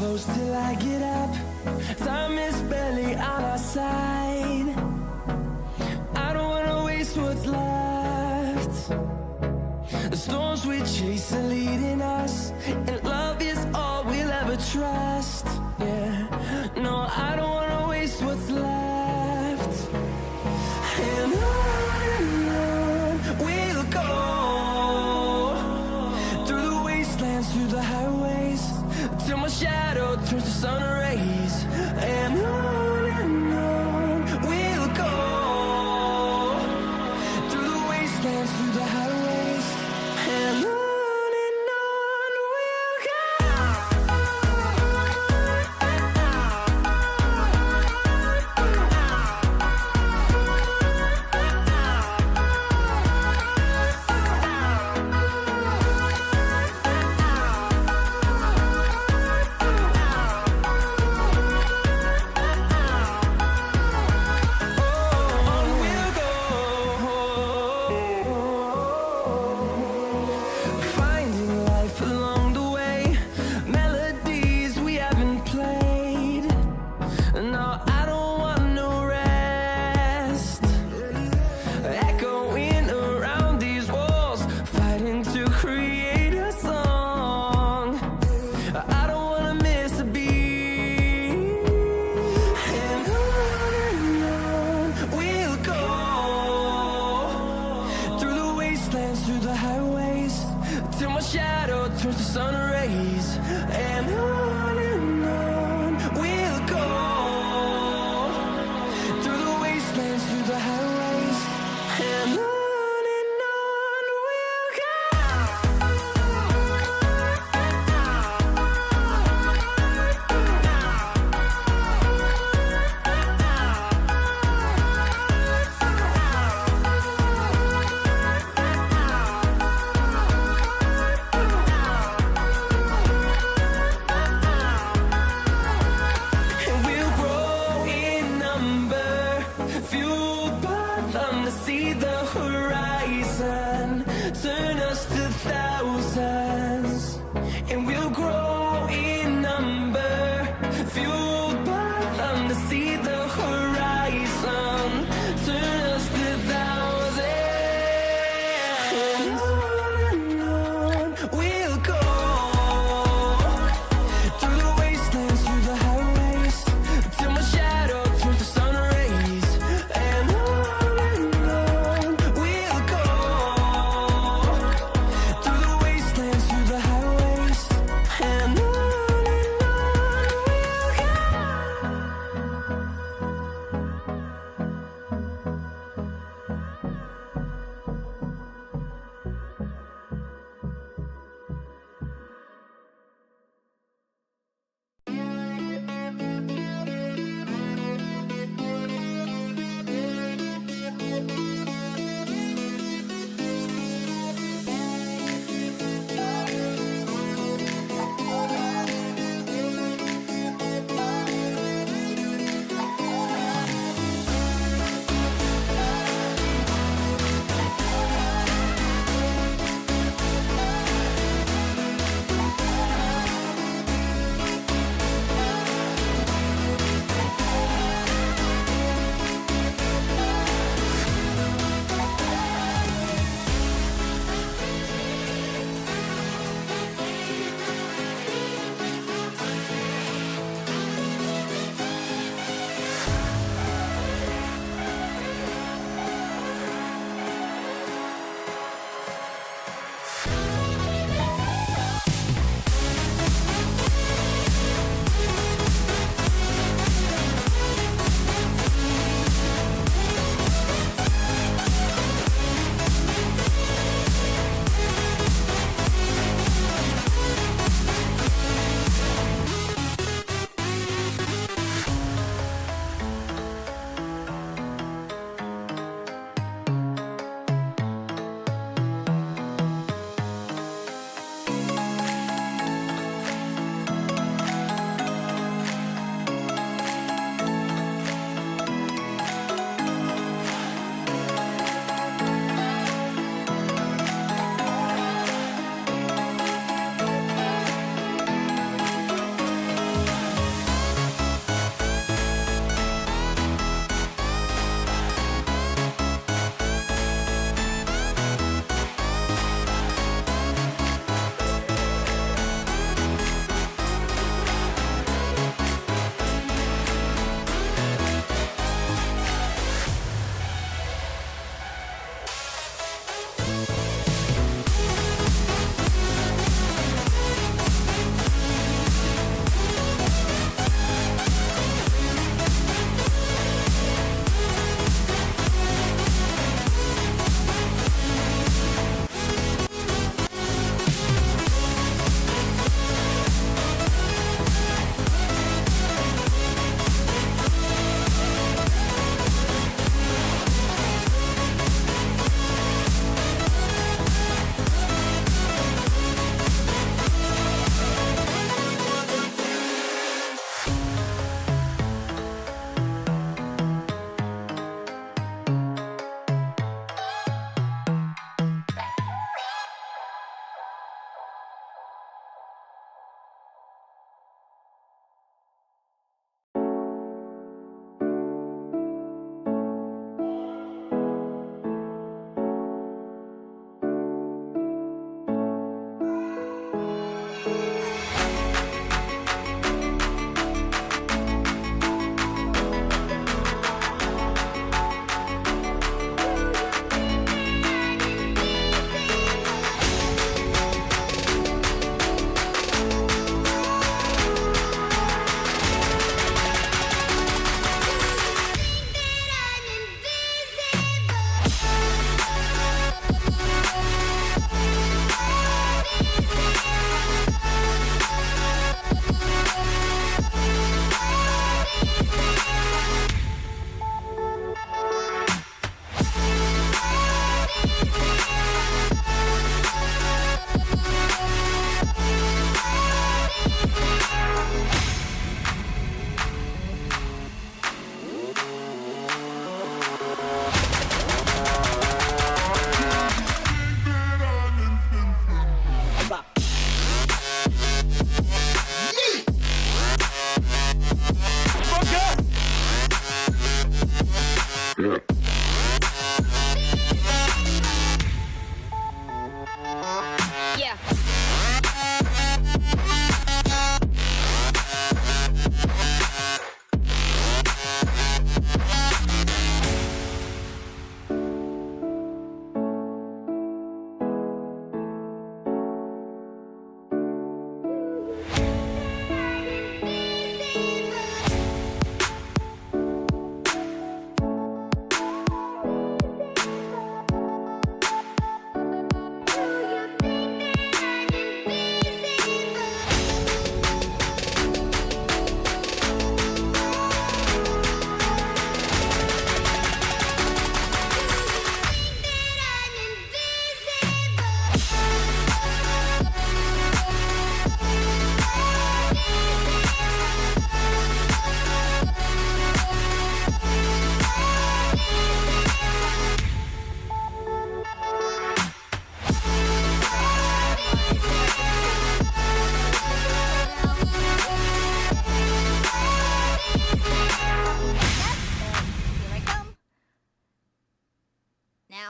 close till I get up. Time is barely on our side. I don't wanna waste what's left. The storms we chase are leading us, and love is all we'll ever trust. Yeah, no, I don't wanna waste what's left. And on we'll go, through the wastelands, through the highways, till my shadow turns to sun rays. And on we'll go, through the wastelands, through the highways, and on we'll go. Through the highways, till my shadow turns to sun rays. And on we'll go, through the wastelands, through the highways, and on we'll go. See the horizon turn us to thousands, and we'll grow in number, fueled by them to see the horizon turn us to thousands. And on we'll go, through the wastelands, through the highways, till my shadow turns to sun rays. And on we'll go,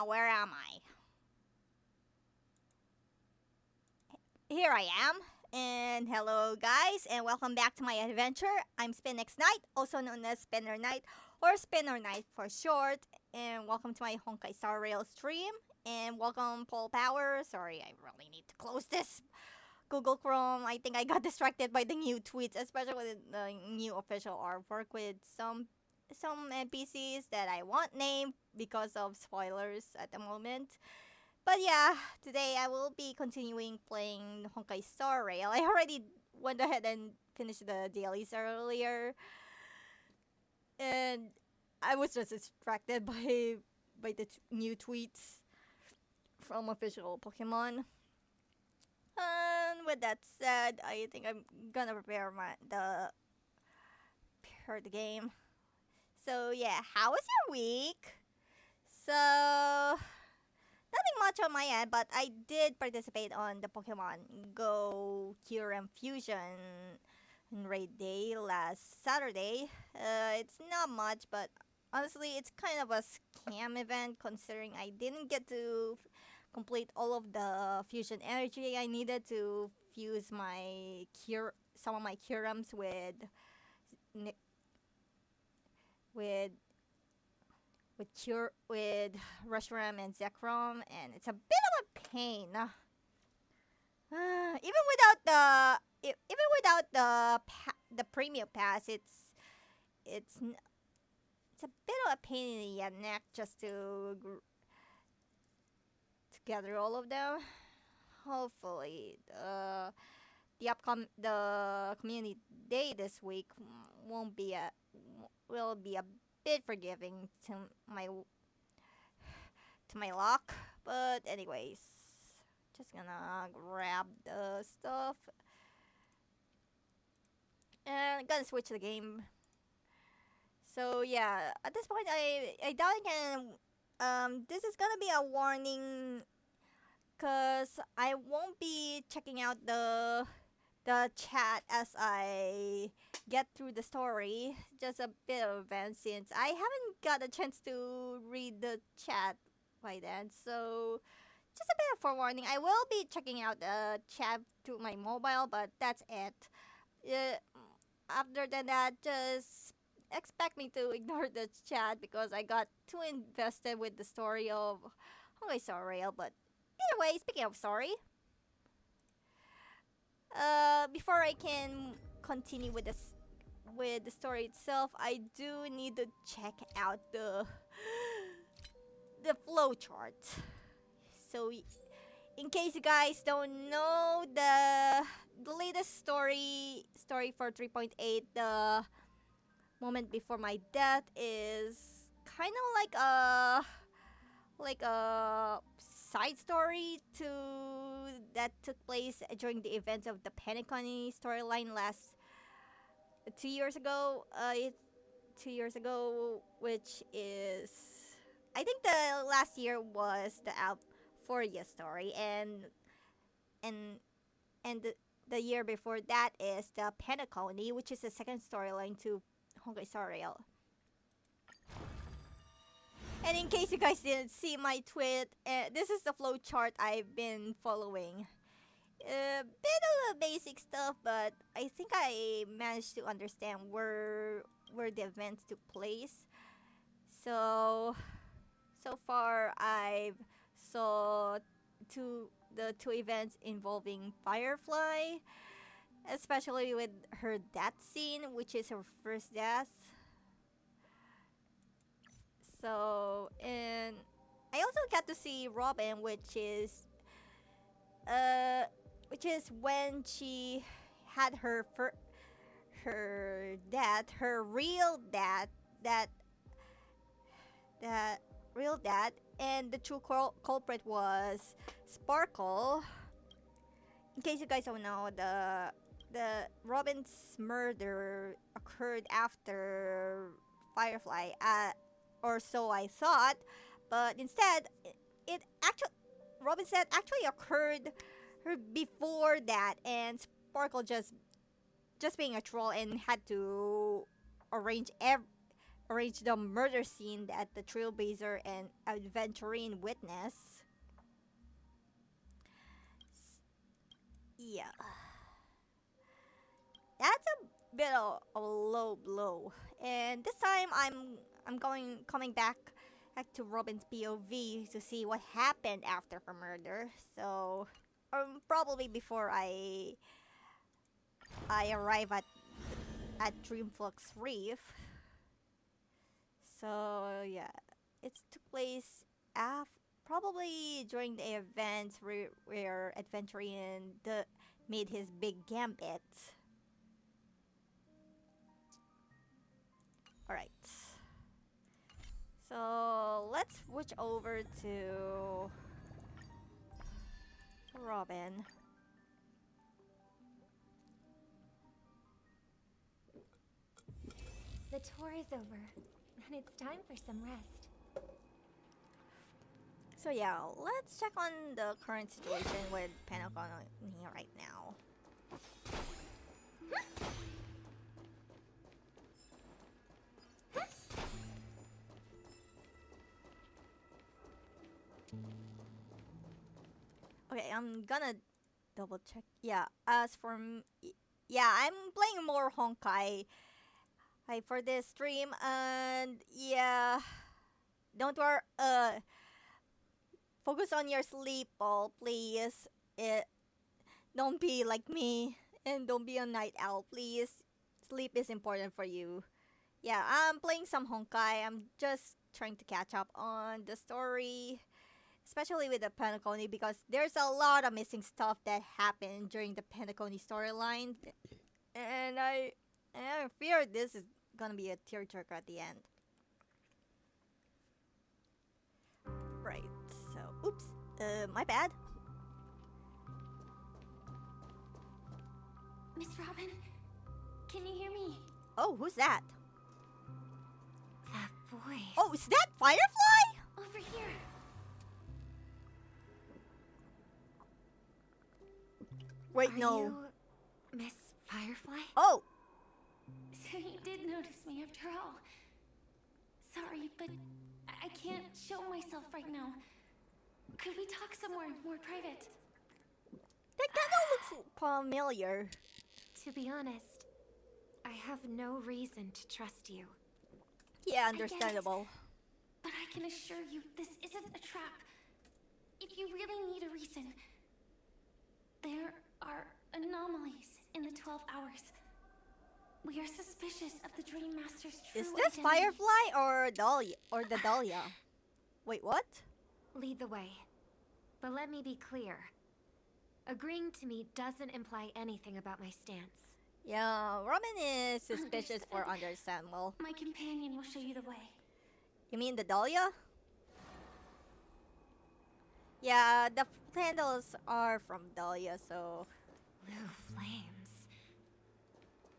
Now, where am I? Here I am. And hello, guys, and welcome back to my adventure. I'm Spinx Knight, also known as Spinner Knight, or Spinner Knight for short. And welcome to my Honkai Star Rail stream. And welcome, Paul Power. Sorry, I really need to close this Google Chrome. I think I got distracted by the new tweets, especially with the new official artwork with some NPCs that I won't name because of spoilers at the moment. But yeah, today I will be continuing playing Honkai Star Rail. I already went ahead and finished the dailies earlier, and I was just distracted by the new tweets from official Pokemon. And with that said, I think I'm gonna prepare the game. So yeah, how was your week? So nothing much on my end, but I did participate on the Pokemon Go Kyurem Fusion raid day last Saturday. It's not much, but honestly, it's kind of a scam event considering I didn't get to complete all of the fusion energy I needed to fuse some of my Kyurems ni- with with Reshiram and Zekrom, and it's a bit of a pain. Even without the premium pass, it's n- it's a bit of a pain in the neck just to gather all of them. Hopefully, the community day this week won't be a will be a bit forgiving to my luck. But anyways, just gonna grab the stuff and gonna switch the game. So yeah, at this point, I doubt I can. This is gonna be a warning, cause I won't be checking out the chat as I get through the story. Just a bit of event since I haven't got a chance to read the chat by then. So just a bit of forewarning. I will be checking out the chat through my mobile, but that's it. Uh, After that, just expect me to ignore the chat because I got too invested with the story of Honkai Star Rail. But either way, speaking of story, before I can continue with the story itself, I do need to check out the flow chart. So in case you guys don't know, the latest story for 3.8, the moment before my death, is kind of like a side story to that took place during the events of the Penacony storyline last 2 years ago. 2 years ago, which is, I think the last year was the Alphoria story, and the year before that is the Penacony, which is the second storyline to Honkai Star Rail. And in case you guys didn't see my tweet, this is the flow chart I've been following. A bit of a basic stuff, but I think I managed to understand where the events took place. So so far I've saw two events involving Firefly, especially with her death scene, which is her first death. So, and I also got to see Robin, uh which is when she had her death, her real death, that that real death, and the true culprit was Sparkle. In case you guys don't know, the Robin's murder occurred after Firefly, or so I thought, but instead, it actually Robin said actually occurred before that, and Sparkle just being a troll and had to arrange arrange the murder scene that the trailblazer and adventuring witness. Yeah, that's a bit of a low blow. And this time I'm coming back to Robin's POV to see what happened after her murder. So probably before I arrive at Dreamflux Reef. So yeah, it took place probably during the events where Adventurian made his big gambit. All right. So let's switch over to Robin. The tour is over, and it's time for some rest. So yeah, let's check on the current situation with Pentagon right now. Okay, I'm gonna double check. Yeah, as for yeah, I'm playing more Honkai for this stream, and yeah, don't worry. Focus on your sleep, Paul, please. Don't be like me, and don't be a night owl, please. Sleep is important for you. Yeah, I'm playing some Honkai. I'm just trying to catch up on the story, especially with the Penacony, because there's a lot of missing stuff that happened during the Penacony storyline, and I fear this is gonna be a tearjerker at the end. Right. So, oops. My bad. Miss Robin, can you hear me? Oh, who's that? That voice. Oh, is that Firefly? Over here. Wait, Are no. you Miss Firefly? Oh, So you did notice me after all. Sorry, but I can't show myself right now. Could we talk somewhere more private? that kind of looks familiar. To be honest, I have no reason to trust you. Yeah, get it. understandable. But I can assure you, this isn't a trap. If you really need a reason, there are anomalies in the 12 hours. We are suspicious of the Dream Master's true Is this identity. Firefly or Dahlia or the Dahlia? Wait, what? Lead the way. But let me be clear. Agreeing to me doesn't imply anything about my stance. Yeah, Robin is suspicious for understandable. My companion will show you the way. You mean the Dahlia? Yeah, the candles are from Dahlia, so Blue flames.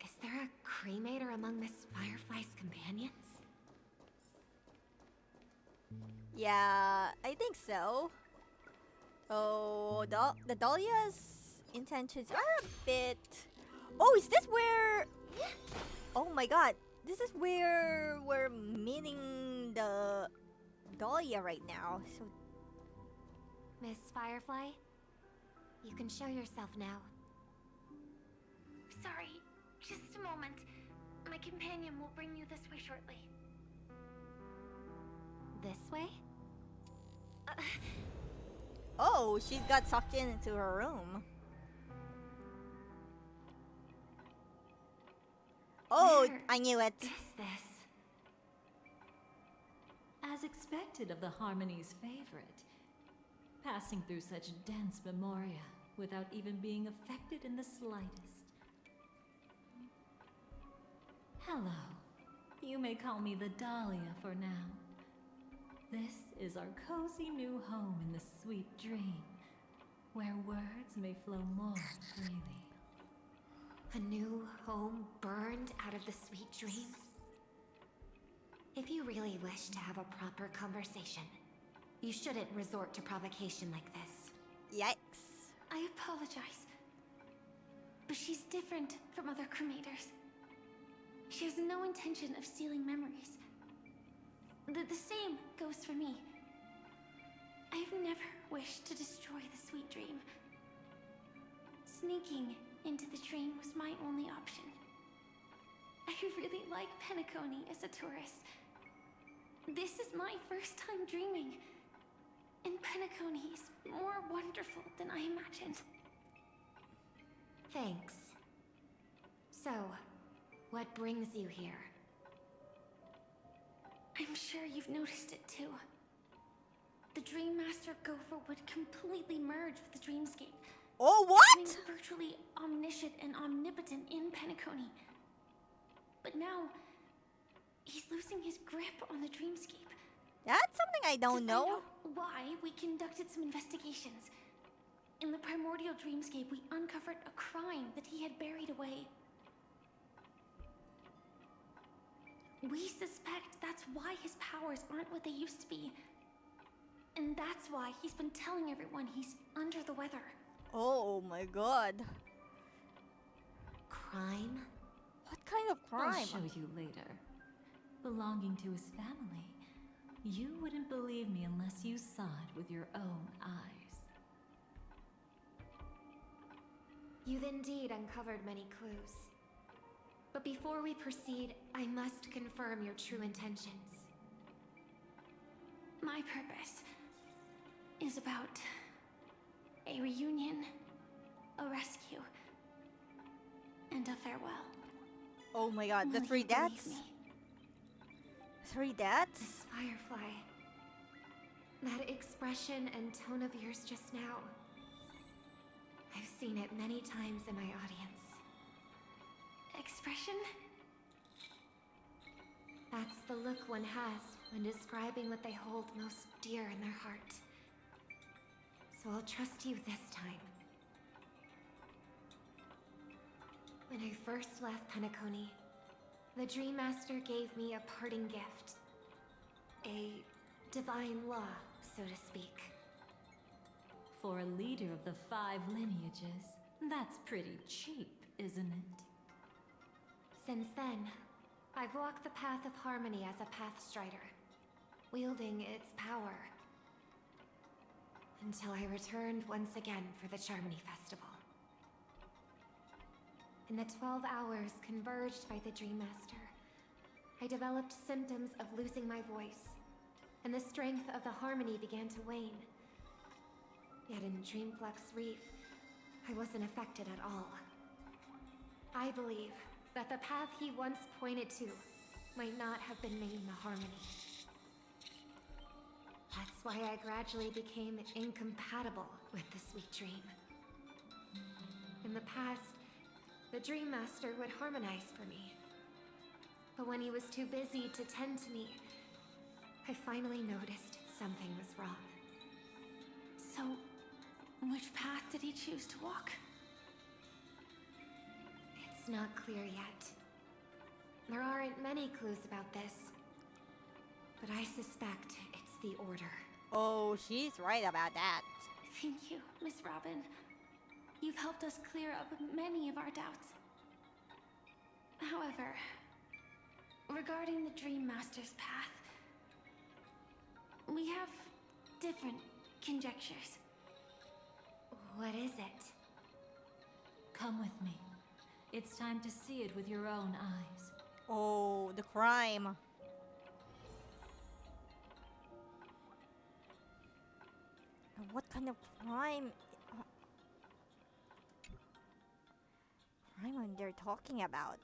Is there a cremator among Miss Firefly's companions? yeah, I think so. Oh, the Dahlia's intentions are a bit. Oh, is this where? Oh my God, this is where we're meeting the Dahlia right now. So Miss Firefly, you can show yourself now. Sorry, just a moment. My companion will bring you this way shortly. This way? oh, she got sucked into her room. Oh, Where I knew it. is this? As expected of the Harmony's favorite, passing through such dense memoria without even being affected in the slightest. Hello. You may call me the Dahlia for now. This is our cozy new home in the sweet dream, where words may flow more freely. A new home burned out of the sweet dream? If you really wish to have a proper conversation, you shouldn't resort to provocation like this. Yikes. I apologize. But she's different from other cremators. She has no intention of stealing memories. The same goes for me. I've never wished to destroy the sweet dream. Sneaking into the dream was my only option. I really like Penacony as a tourist. This is my first time dreaming, and Penacony is more wonderful than I imagined. Thanks. So, what brings you here? I'm sure you've noticed it too. The Dream Master Gopher would completely merge with the dreamscape. Oh, what? Becoming virtually omniscient and omnipotent in Penacony. But now, he's losing his grip on the dreamscape. That's something I don't know. To find out why, we conducted some investigations. In the primordial dreamscape, we uncovered a crime that he had buried away. We suspect that's why his powers aren't what they used to be. And that's why he's been telling everyone he's under the weather. Oh my god. Crime? What kind of I'll crime? show you later. Belonging to his family. You wouldn't believe me unless you saw it with your own eyes. You've indeed uncovered many clues. But before we proceed, I must confirm your true intentions. My purpose is about a reunion, a rescue, and a farewell. Oh my god, the Will three you believe deaths? me? 3 deaths? Miss Firefly. That expression and tone of yours just now. I've seen it many times in my audience. Expression? That's the look one has when describing what they hold most dear in their heart. So I'll trust you this time. When I first left Penacony, the Dream Master gave me a parting gift. A divine law, so to speak. For a leader of the 5 lineages, that's pretty cheap, isn't it? Since then, I've walked the path of harmony as a Pathstrider, wielding its power. Until I returned once again for the Charmony Festival. In the 12 hours converged by the Dream Master, I developed symptoms of losing my voice, and the strength of the harmony began to wane. Yet in Dreamflux Reef, I wasn't affected at all. I believe that the path he once pointed to might not have been named the harmony. That's why I gradually became incompatible with the sweet dream. In the past, the Dream Master would harmonize for me. But when he was too busy to tend to me, I finally noticed something was wrong. So, which path did he choose to walk? It's not clear yet. There aren't many clues about this, but I suspect it's the Order. Oh, she's right about that. Thank you, Miss Robin. You've helped us clear up many of our doubts. However, regarding the Dream Master's path, we have different conjectures. What is it? Come with me. It's time to see it with your own eyes. Oh, the crime. What kind of crime? Crime they're talking about?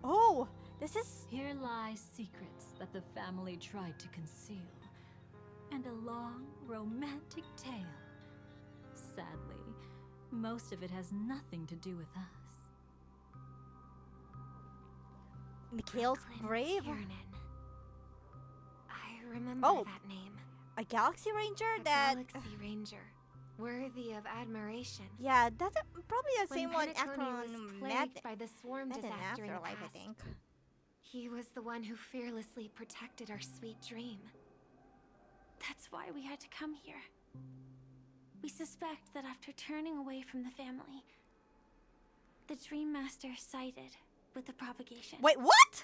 Oh, this is... Here lie secrets that the family tried to conceal, and a long, romantic tale. Sadly, most of it has nothing to do with us. Mikhail's Brooklyn Brave? Tiernan. I remember Oh. that name. A Galaxy Ranger A that... Galaxy Ranger. Worthy of admiration. Yeah, that's probably the When same one Penacony was Akron plagued met by the swarm in disaster in the Afterlife, I past, think. he was the one who fearlessly protected our sweet dream. That's why we had to come here. We suspect that after turning away from the family, the Dream Master sided with the propagation. Wait, what?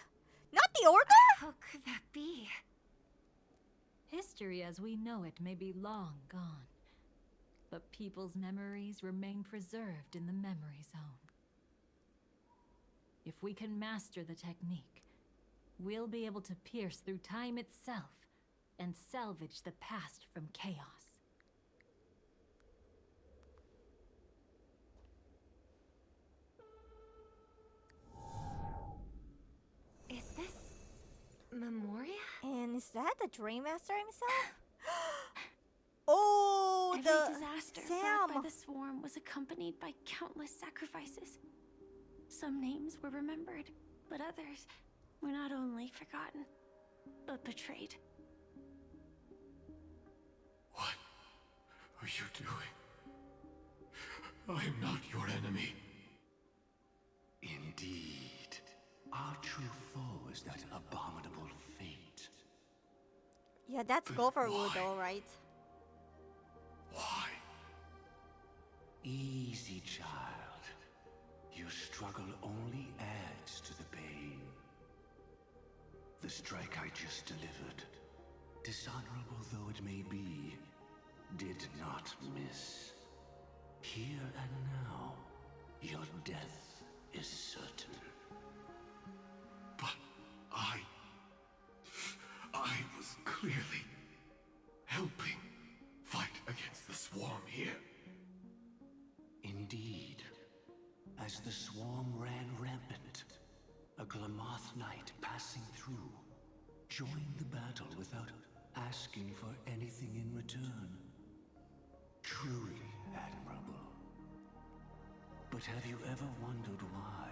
Not the Order? How could that be? History as we know it may be long gone, but people's memories remain preserved in the memory zone. If we can master the technique, we'll be able to pierce through time itself and salvage the past from chaos. Is this Memoria? And is that the Dream Master himself? Oh, Every the disaster Sam. brought by the swarm was accompanied by countless sacrifices. Some names were remembered, but others were not only forgotten, but betrayed. What are you doing? I am not your enemy. Indeed. Our true foe is that abominable fate. Yeah, that's But Gopher why? Wood though, right? Why? Easy, child. Your struggle only adds to the pain. The strike I just delivered, dishonorable though it may be, did not miss. Here and now, your death is certain. But I was clearly helping fight against the swarm here. Indeed. As the swarm ran rampant, a Glamoth knight passing through joined the battle without asking for anything in return. Truly admirable. But have you ever wondered why,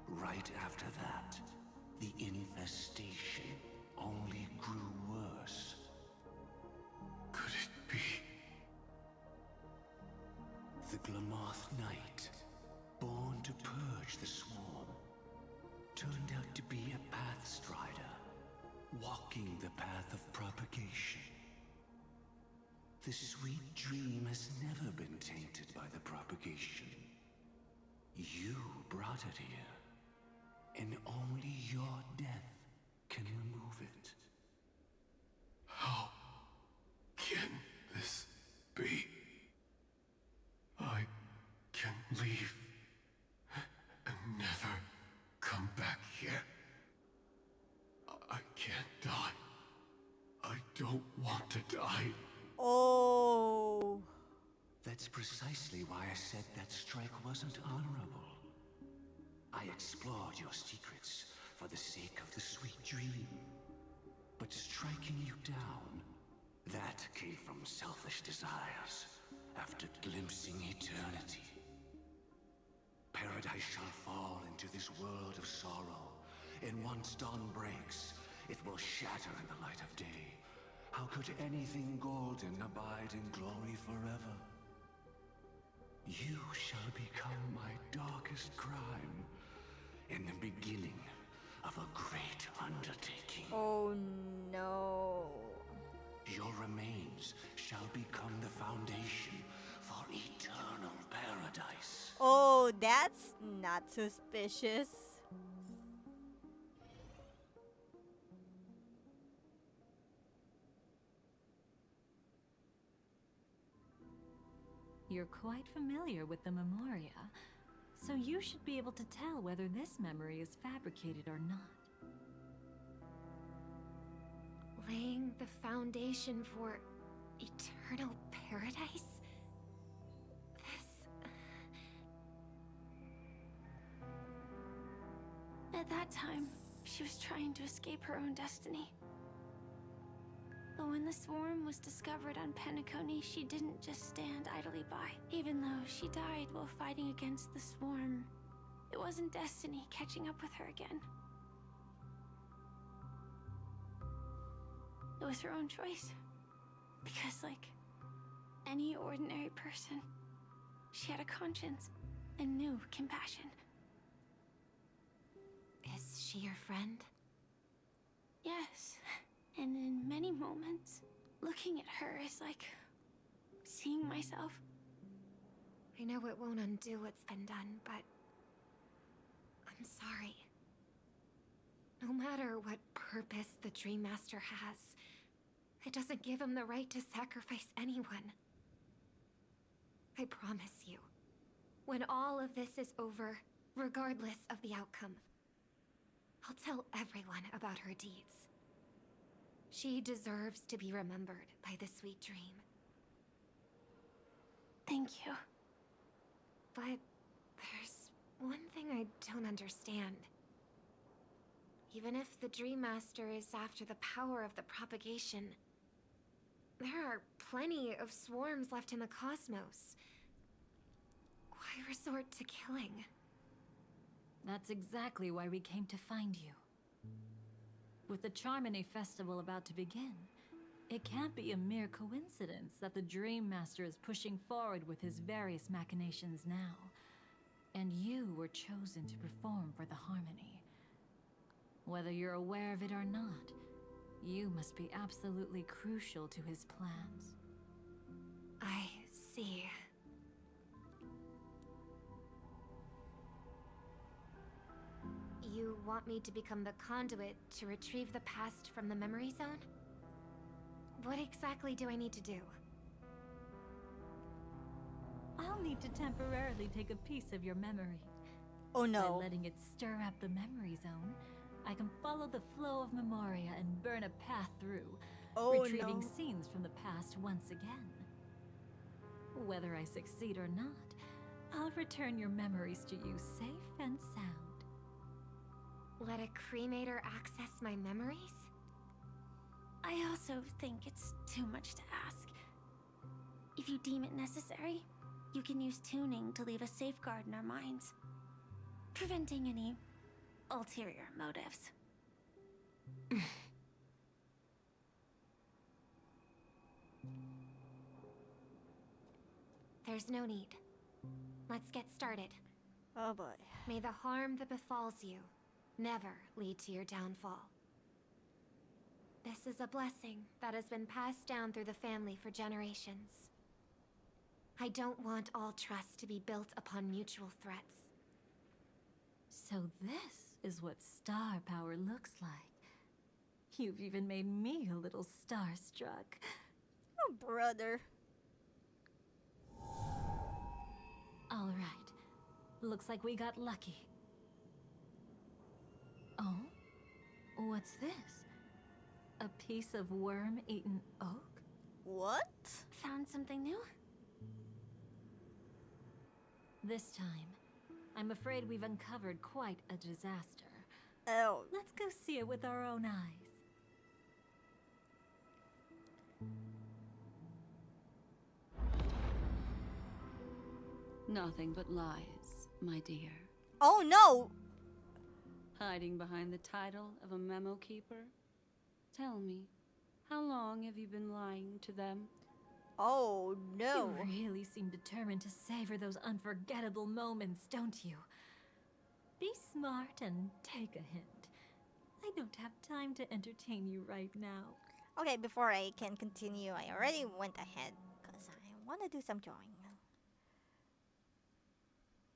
right after that, the infestation only grew worse? Could it be? The Glamoth Knight, born to purge the swarm, turned out to be a pathstrider, walking the path of propagation. The sweet dream has never been tainted by the propagation. You brought it here, and only your death can remove it. How can this be? I can leave and never come back here. I can't die. I don't want to die. Oh. That's precisely why I said that strike wasn't honorable. I explored your secrets for the sake of the sweet dream. But striking you down, that came from selfish desires after glimpsing eternity. Paradise shall fall into this world of sorrow, and once dawn breaks, it will shatter in the light of day. How could anything golden abide in glory forever? You shall become my darkest crime, in the beginning of a great undertaking. Oh no. Your remains shall become the foundation for eternal paradise. Oh, that's not suspicious. You're quite familiar with the Memoria, so you should be able to tell whether this memory is fabricated or not. Laying the foundation for eternal paradise? This... At that time, she was trying to escape her own destiny. But when the swarm was discovered on Penacony, she didn't just stand idly by. Even though she died while fighting against the swarm, it wasn't destiny catching up with her again. It was her own choice. Because like any ordinary person, she had a conscience and knew compassion. Is she your friend? Yes, and in many moments, looking at her is like seeing myself. I know it won't undo what's been done, but... I'm sorry. No matter what purpose the Dream Master has, it doesn't give him the right to sacrifice anyone. I promise you, when all of this is over, regardless of the outcome, I'll tell everyone about her deeds. She deserves to be remembered by the sweet dream. Thank you. But there's one thing I don't understand. Even if the Dream Master is after the power of the propagation, there are plenty of swarms left in the cosmos. Why resort to killing? That's exactly why we came to find you. With the Charmony Festival about to begin, it can't be a mere coincidence that the Dream Master is pushing forward with his various machinations now. And you were chosen to perform for the Harmony. Whether you're aware of it or not, you must be absolutely crucial to his plans. I see. You want me to become the conduit to retrieve the past from the memory zone? What exactly do I need to do? I'll need to temporarily take a piece of your memory. Oh no. By letting it stir up the memory zone, I can follow the flow of Memoria and burn a path through, retrieving no. scenes from the past once again. Whether I succeed or not, I'll return your memories to you safe and sound. Let a cremator access my memories? I also think it's too much to ask. If you deem it necessary, you can use tuning to leave a safeguard in our minds, preventing any ulterior motives. There's no need. Let's get started. Oh boy. May the harm that befalls you never lead to your downfall. This is a blessing that has been passed down through the family for generations. I don't want all trust to be built upon mutual threats. So this is what star power looks like. You've even made me a little starstruck. Oh, brother. All right. Looks like we got lucky. Oh? What's this? A piece of worm-eaten oak? What? Found something new? This time, I'm afraid we've uncovered quite a disaster. Oh. Let's go see it with our own eyes. Nothing but lies, my dear. Oh no! Hiding behind the title of a memo keeper? Tell me, how long have you been lying to them? Oh no. You really seem determined to savor those unforgettable moments, don't you? Be smart and take a hint. I don't have time to entertain you right now. Okay, before I can continue, I already went ahead because I want to do some drawing.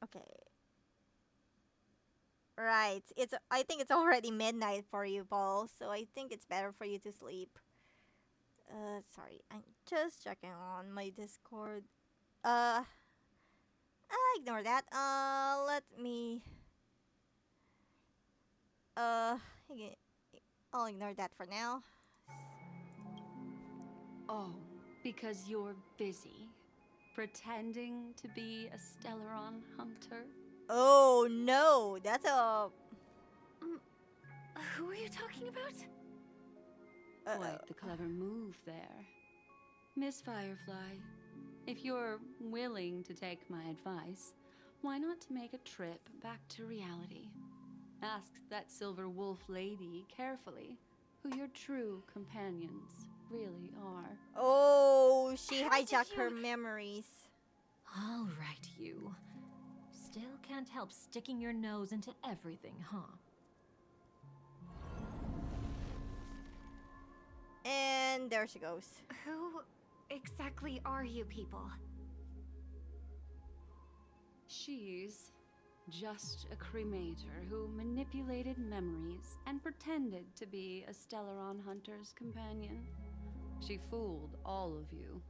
Okay. Right. I think it's already midnight for you, Paul, so I think it's better for you to sleep. Sorry. I'm just checking on my Discord. Ignore that. Let me I'll ignore that for now. Oh, because you're busy, pretending to be a Stellaron hunter? Oh no, that's a Who are you talking about? Quite the clever move there. Miss Firefly, if you're willing to take my advice, why not make a trip back to reality? Ask that silver wolf lady carefully who your true companions really are. Oh, she How did hijacked her you- memories. All right, you. Still can't help sticking your nose into everything, huh? And there she goes. Who exactly are you people? She's Just a cremator who manipulated memories and pretended to be a Stellaron hunter's companion. She fooled all of you.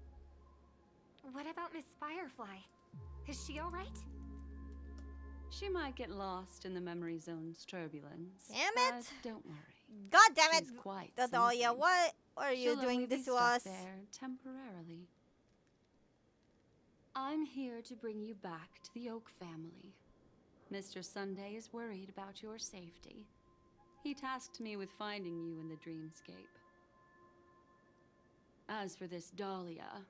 What about Miss Firefly? Is she alright? She might get lost in the memory zone's turbulence. Damn it! But don't worry. God damn it, She's quite Dahlia, something. what are you She'll doing only this be to stuck us? there temporarily. I'm here to bring you back to the Oak family. Mr. Sunday is worried about your safety. He tasked me with finding you in the dreamscape. As for this Dahlia,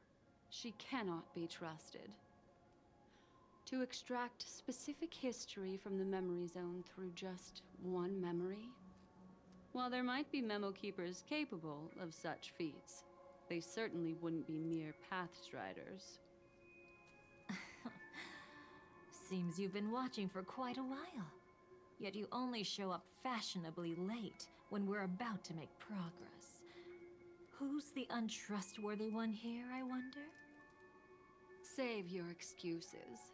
she cannot be trusted. To extract specific history from the memory zone through just one memory? While there might be memo keepers capable of such feats, they certainly wouldn't be mere pathstriders. Seems you've been watching for quite a while. Yet you only show up fashionably late when we're about to make progress. Who's the untrustworthy one here, I wonder? Save your excuses.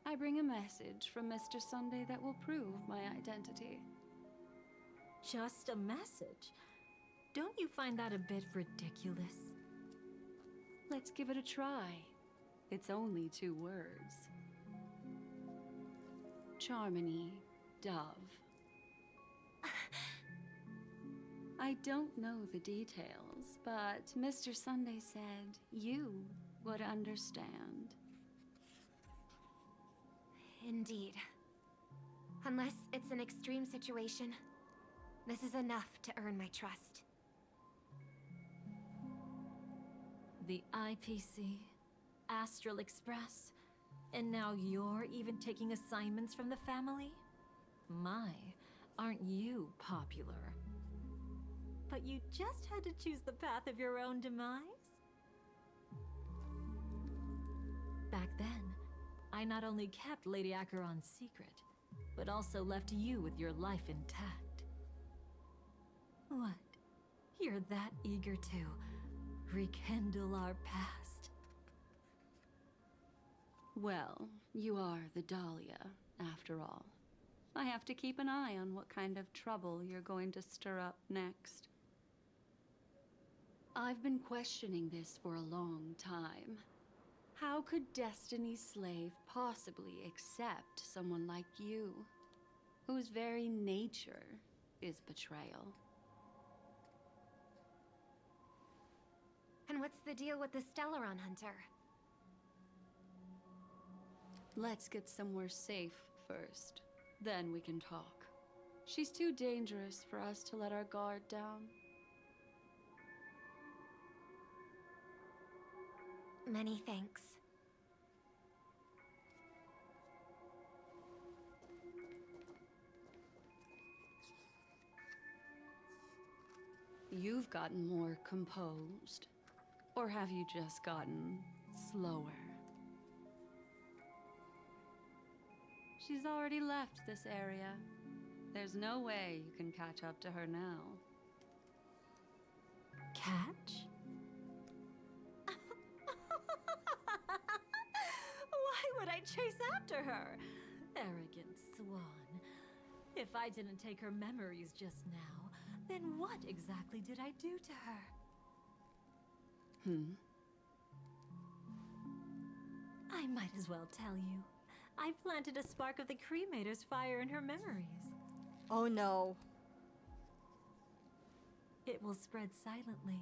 I bring a message from Mr. Sunday that will prove my identity. Just a message? Don't you find that a bit ridiculous? Let's give it a try. It's only 2 words. Charmony, Dove. I don't know the details, but Mr. Sunday said you would understand. Indeed. Unless it's an extreme situation, this is enough to earn my trust. The IPC, Astral Express, and now you're even taking assignments from the family? My, aren't you popular? But you just had to choose the path of your own demise? Back then, I not only kept Lady Acheron's secret, but also left you with your life intact. What? You're that eager to rekindle our past? Well, you are the Dahlia, after all. I have to keep an eye on what kind of trouble you're going to stir up next. I've been questioning this for a long time. How could Destiny's slave possibly accept someone like you, whose very nature is betrayal? And what's the deal with the Stellaron hunter? Let's get somewhere safe first. Then we can talk. She's too dangerous for us to let our guard down. Many thanks. You've gotten more composed. Or have you just gotten slower? She's already left this area. There's no way you can catch up to her now. Catch? Why would I chase after her? Arrogant swan. If I didn't take her memories just now, then what exactly did I do to her? I might as well tell you. I planted a spark of the cremator's fire in her memories. Oh no. It will spread silently,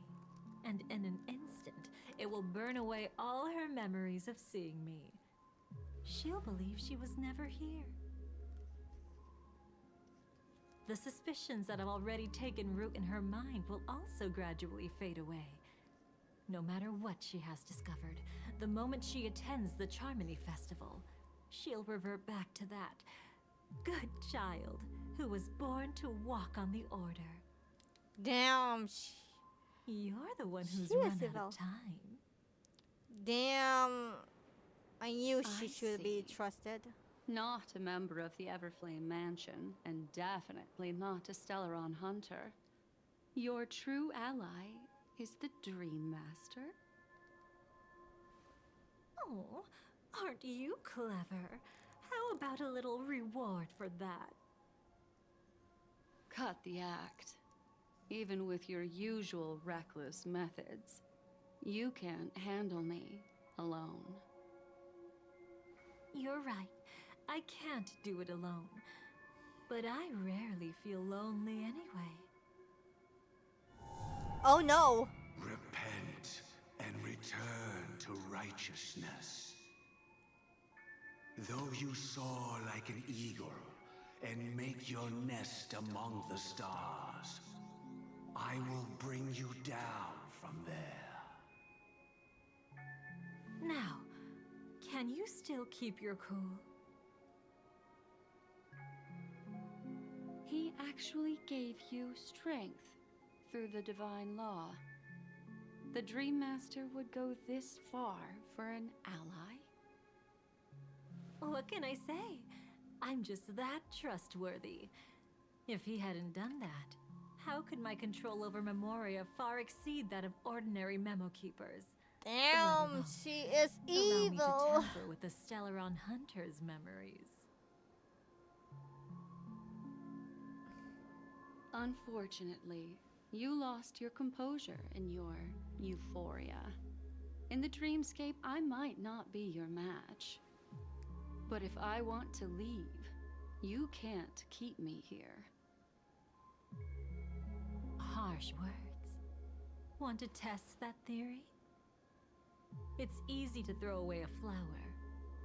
and in an instant, it will burn away all her memories of seeing me. She'll believe she was never here. The suspicions that have already taken root in her mind will also gradually fade away. No matter what she has discovered, the moment she attends the Charmony Festival, she'll revert back to that good child who was born to walk on the Order. Damn. You're the one who's She run is out evil. of time. Damn. I knew she I should be see. trusted. Not a member of the Everflame Mansion, and definitely not a Stellaron hunter. Your true ally is the Dream Master. Oh, aren't you clever? How about a little reward for that? Cut the act. Even with your usual reckless methods, you can't handle me alone. You're right. I can't do it alone. But I rarely feel lonely anyway. Oh no! Repent and return to righteousness. Though you soar like an eagle and make your nest among the stars, I will bring you down from there. Now, can you still keep your cool? He actually gave you strength through the divine law. The Dream Master would go this far for an ally? What can I say? I'm just that trustworthy. If he hadn't done that, how could my control over Memoria far exceed that of ordinary memo keepers? Damn, she is Allow me to evil. tamper with the Stellaron Hunter's memories. Unfortunately, you lost your composure in your euphoria. In the dreamscape, I might not be your match. But if I want to leave, you can't keep me here. Harsh words. Want to test that theory? It's easy to throw away a flower,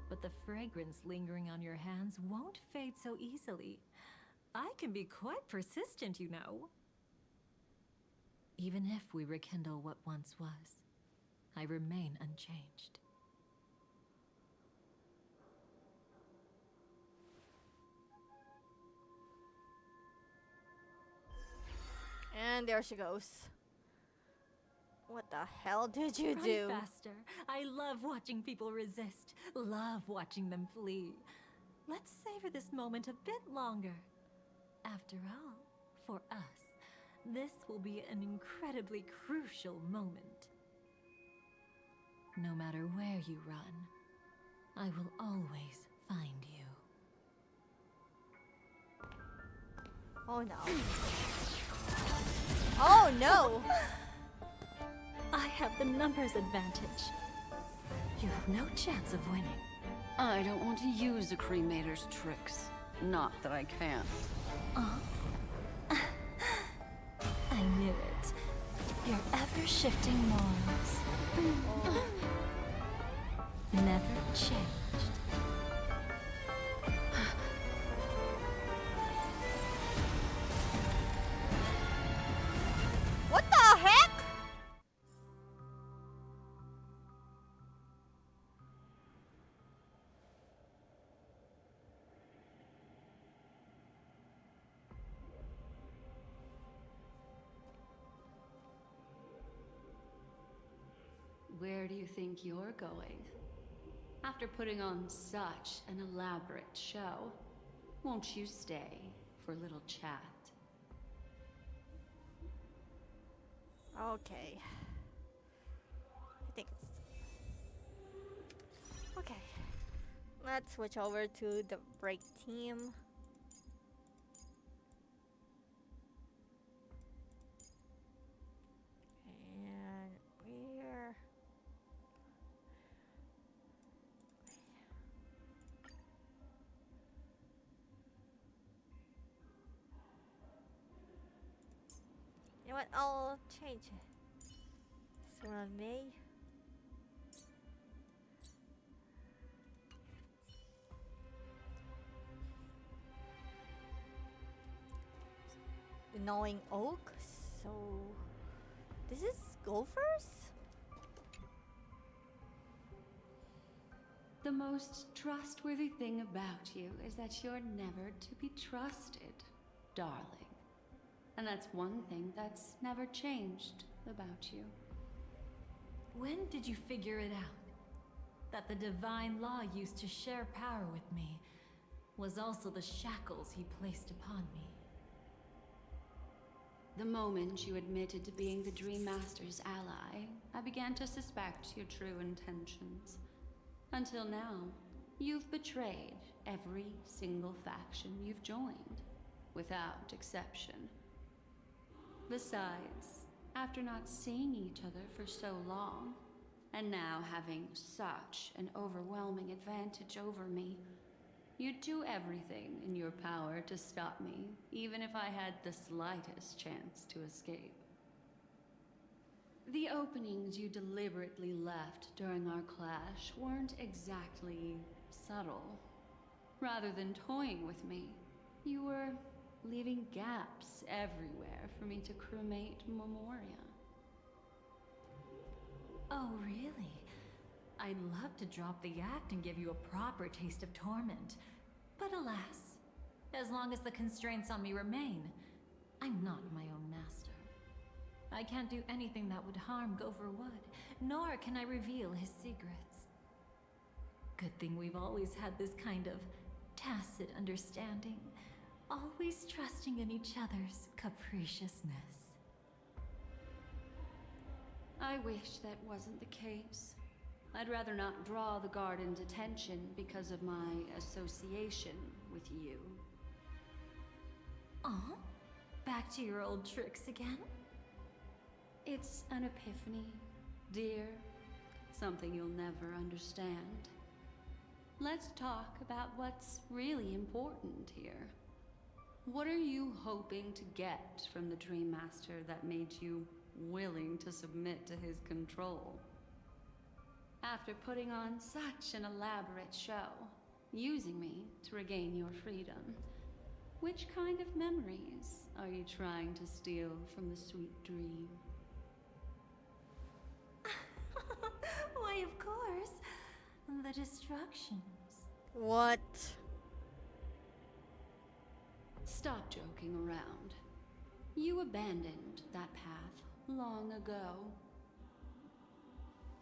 but the fragrance lingering on your hands won't fade so easily. I can be quite persistent, you know. Even if we rekindle what once was, I remain unchanged. And there she goes. What the hell did you Run do? faster. I love watching people resist. Love watching them flee. Let's savor this moment a bit longer. After all, for us, this will be an incredibly crucial moment. No matter where you run, I will always find you. Oh no. Oh no! I have the numbers advantage. You have no chance of winning. I don't want to use a cremator's tricks. Not that I can't. I knew it. Your ever-shifting morals. Never changed. What the heck? Where do you think you're going? After putting on such an elaborate show, won't you stay for a little chat? Okay. I think it's... Okay. Let's switch over to the break team. And we're... You know what? I'll change it. So on May. Gnawing oak. So this is gophers. The most trustworthy thing about you is that you're never to be trusted, darling. And that's one thing that's never changed about you. When did you figure it out? That the divine law used to share power with me was also the shackles he placed upon me. The moment you admitted to being the Dream Master's ally, I began to suspect your true intentions. Until now, You've betrayed every single faction you've joined, without exception. Besides, after not seeing each other for so long, and now having such an overwhelming advantage over me, you'd do everything in your power to stop me, even if I had the slightest chance to escape. The openings you deliberately left during our clash weren't exactly subtle. Rather than toying with me, you were leaving gaps everywhere for me to cremate Memoria. Oh, really? I'd love to drop the act and give you a proper taste of torment. But alas, as long as the constraints on me remain, I'm not my own master. I can't do anything that would harm Gopher Wood, nor can I reveal his secrets. Good thing we've always had this kind of tacit understanding, always trusting in each other's capriciousness. I wish that wasn't the case. I'd rather not draw the Garden's attention because of my association with you. Aw, back to your old tricks again? It's an epiphany, dear. Something you'll never understand. Let's talk about what's really important here. What are you hoping to get from the Dream Master that made you willing to submit to his control? After putting on such an elaborate show, using me to regain your freedom, which kind of memories are you trying to steal from the sweet dream? Why, of course. The destructions. What? Stop joking around. You abandoned that path long ago.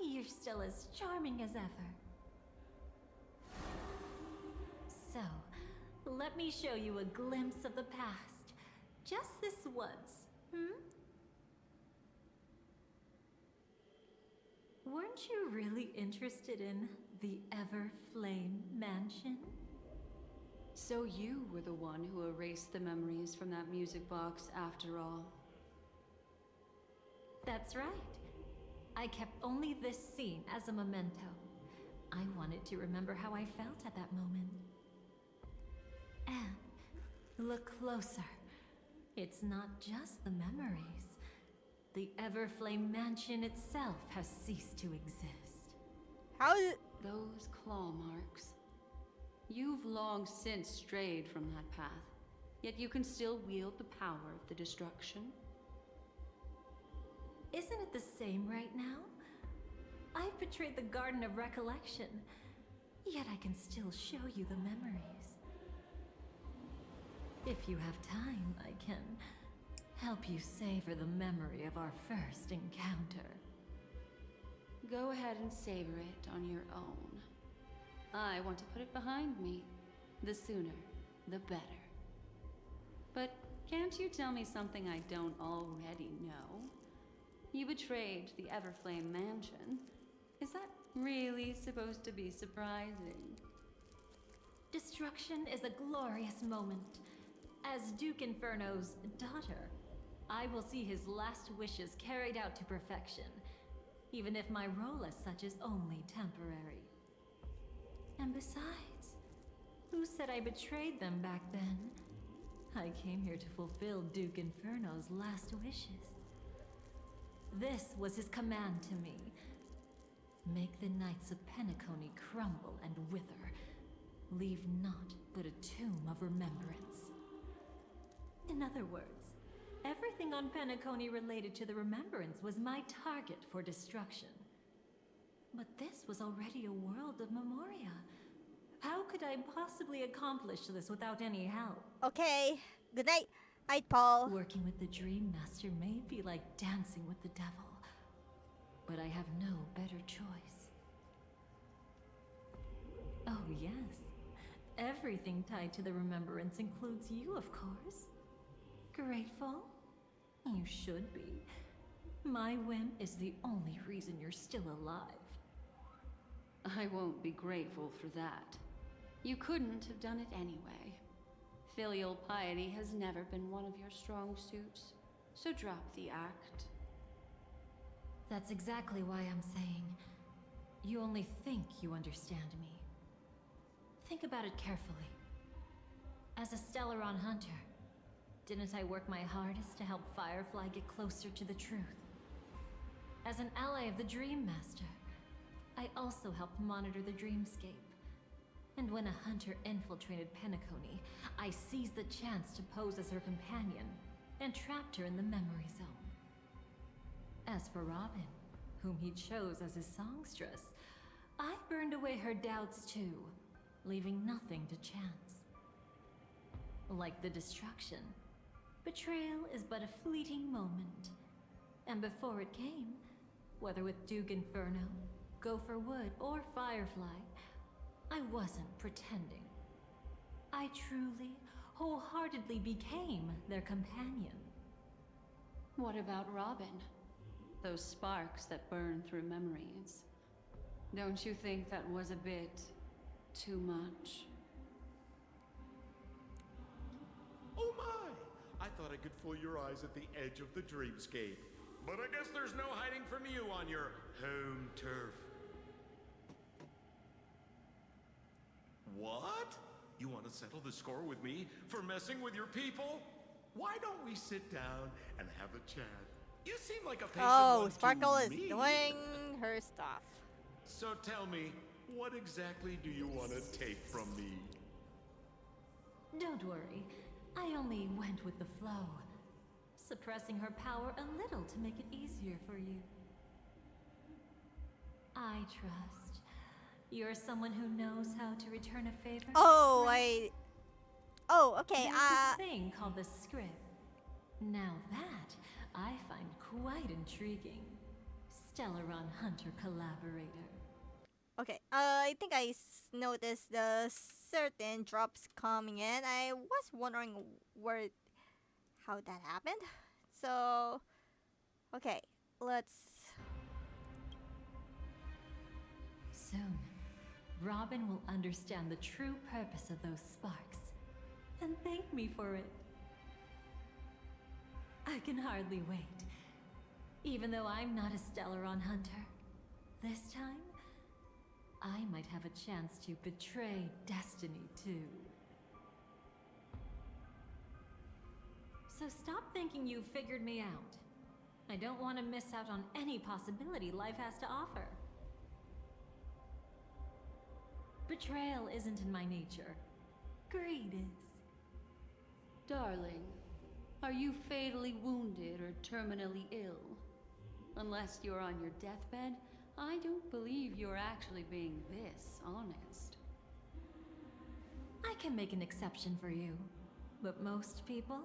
You're still as charming as ever. So, let me show you a glimpse of the past. Just this once, Weren't you really interested in the Everflame Mansion? So you were the one who erased the memories from that music box after all. That's right. I kept only this scene as a memento. I wanted to remember how I felt at that moment. And look closer. It's not just the memories. The Everflame Mansion itself has ceased to exist. How is it? Those claw marks. You've long since strayed from that path, yet you can still wield the power of the destruction. Isn't it the same right now? I've betrayed the Garden of Recollection, yet I can still show you the memories. If you have time, I can help you savor the memory of our first encounter. Go ahead and savor it on your own. I want to put it behind me. The sooner, the better. But can't you tell me something I don't already know? You betrayed the Everflame Mansion. Is that really supposed to be surprising? Destruction is a glorious moment. As Duke Inferno's daughter, I will see his last wishes carried out to perfection, even if my role as such is only temporary. And besides, who said I betrayed them back then? I came here to fulfill Duke Inferno's last wishes. This was his command to me. Make the Knights of Penacony crumble and wither. Leave naught but a tomb of remembrance. In other words, everything on Penacony related to the remembrance was my target for destruction. But this was already a world of Memoria. How could I possibly accomplish this without any help? Okay. Good night. Night, Paul. Working with the Dream Master may be like dancing with the devil, but I have no better choice. Oh yes, everything tied to the remembrance includes you, of course. Grateful? You should be. My whim is the only reason you're still alive. I won't be grateful for that. You couldn't have done it anyway. Filial piety has never been one of your strong suits, so drop the act. That's exactly why I'm saying you only think you understand me. Think about it carefully. As a Stellaron hunter, didn't I work my hardest to help Firefly get closer to the truth? As an ally of the Dream Master, I also helped monitor the dreamscape. And when a hunter infiltrated Penacony, I seized the chance to pose as her companion and trapped her in the memory zone. As for Robin, whom he chose as his songstress, I burned away her doubts too, leaving nothing to chance. Like the destruction, betrayal is but a fleeting moment. And before it came, whether with Duke Inferno, Gopher Wood, or Firefly, I wasn't pretending. I truly, wholeheartedly became their companion. What about Robin? Those sparks that burn through memories. Don't you think that was a bit too much? Oh my! I thought I could fool your eyes at the edge of the dreamscape. But I guess there's no hiding from you on your home turf. What? You want to settle the score with me for messing with your people? Why don't we sit down and have a chat? You seem like a patient one Sparkle to is me. doing her stuff. So tell me, what exactly do you want to take from me? Don't worry, I only went with the flow, suppressing her power a little to make it easier for you. I trust you're someone who knows how to return a favor. Okay. There's this thing called the script. Now that I find quite intriguing. Stellaron Hunter collaborator. Okay, I think I noticed the certain drops coming in. I was wondering how that happened. So, okay, let's... Soon, Robin will understand the true purpose of those sparks and thank me for it. I can hardly wait. Even though I'm not a Stellaron hunter, this time, I might have a chance to betray destiny too. So stop thinking you've figured me out. I don't want to miss out on any possibility life has to offer. Betrayal isn't in my nature. Greed is. Darling, are you fatally wounded or terminally ill? Unless you're on your deathbed, I don't believe you're actually being this honest. I can make an exception for you, but most people,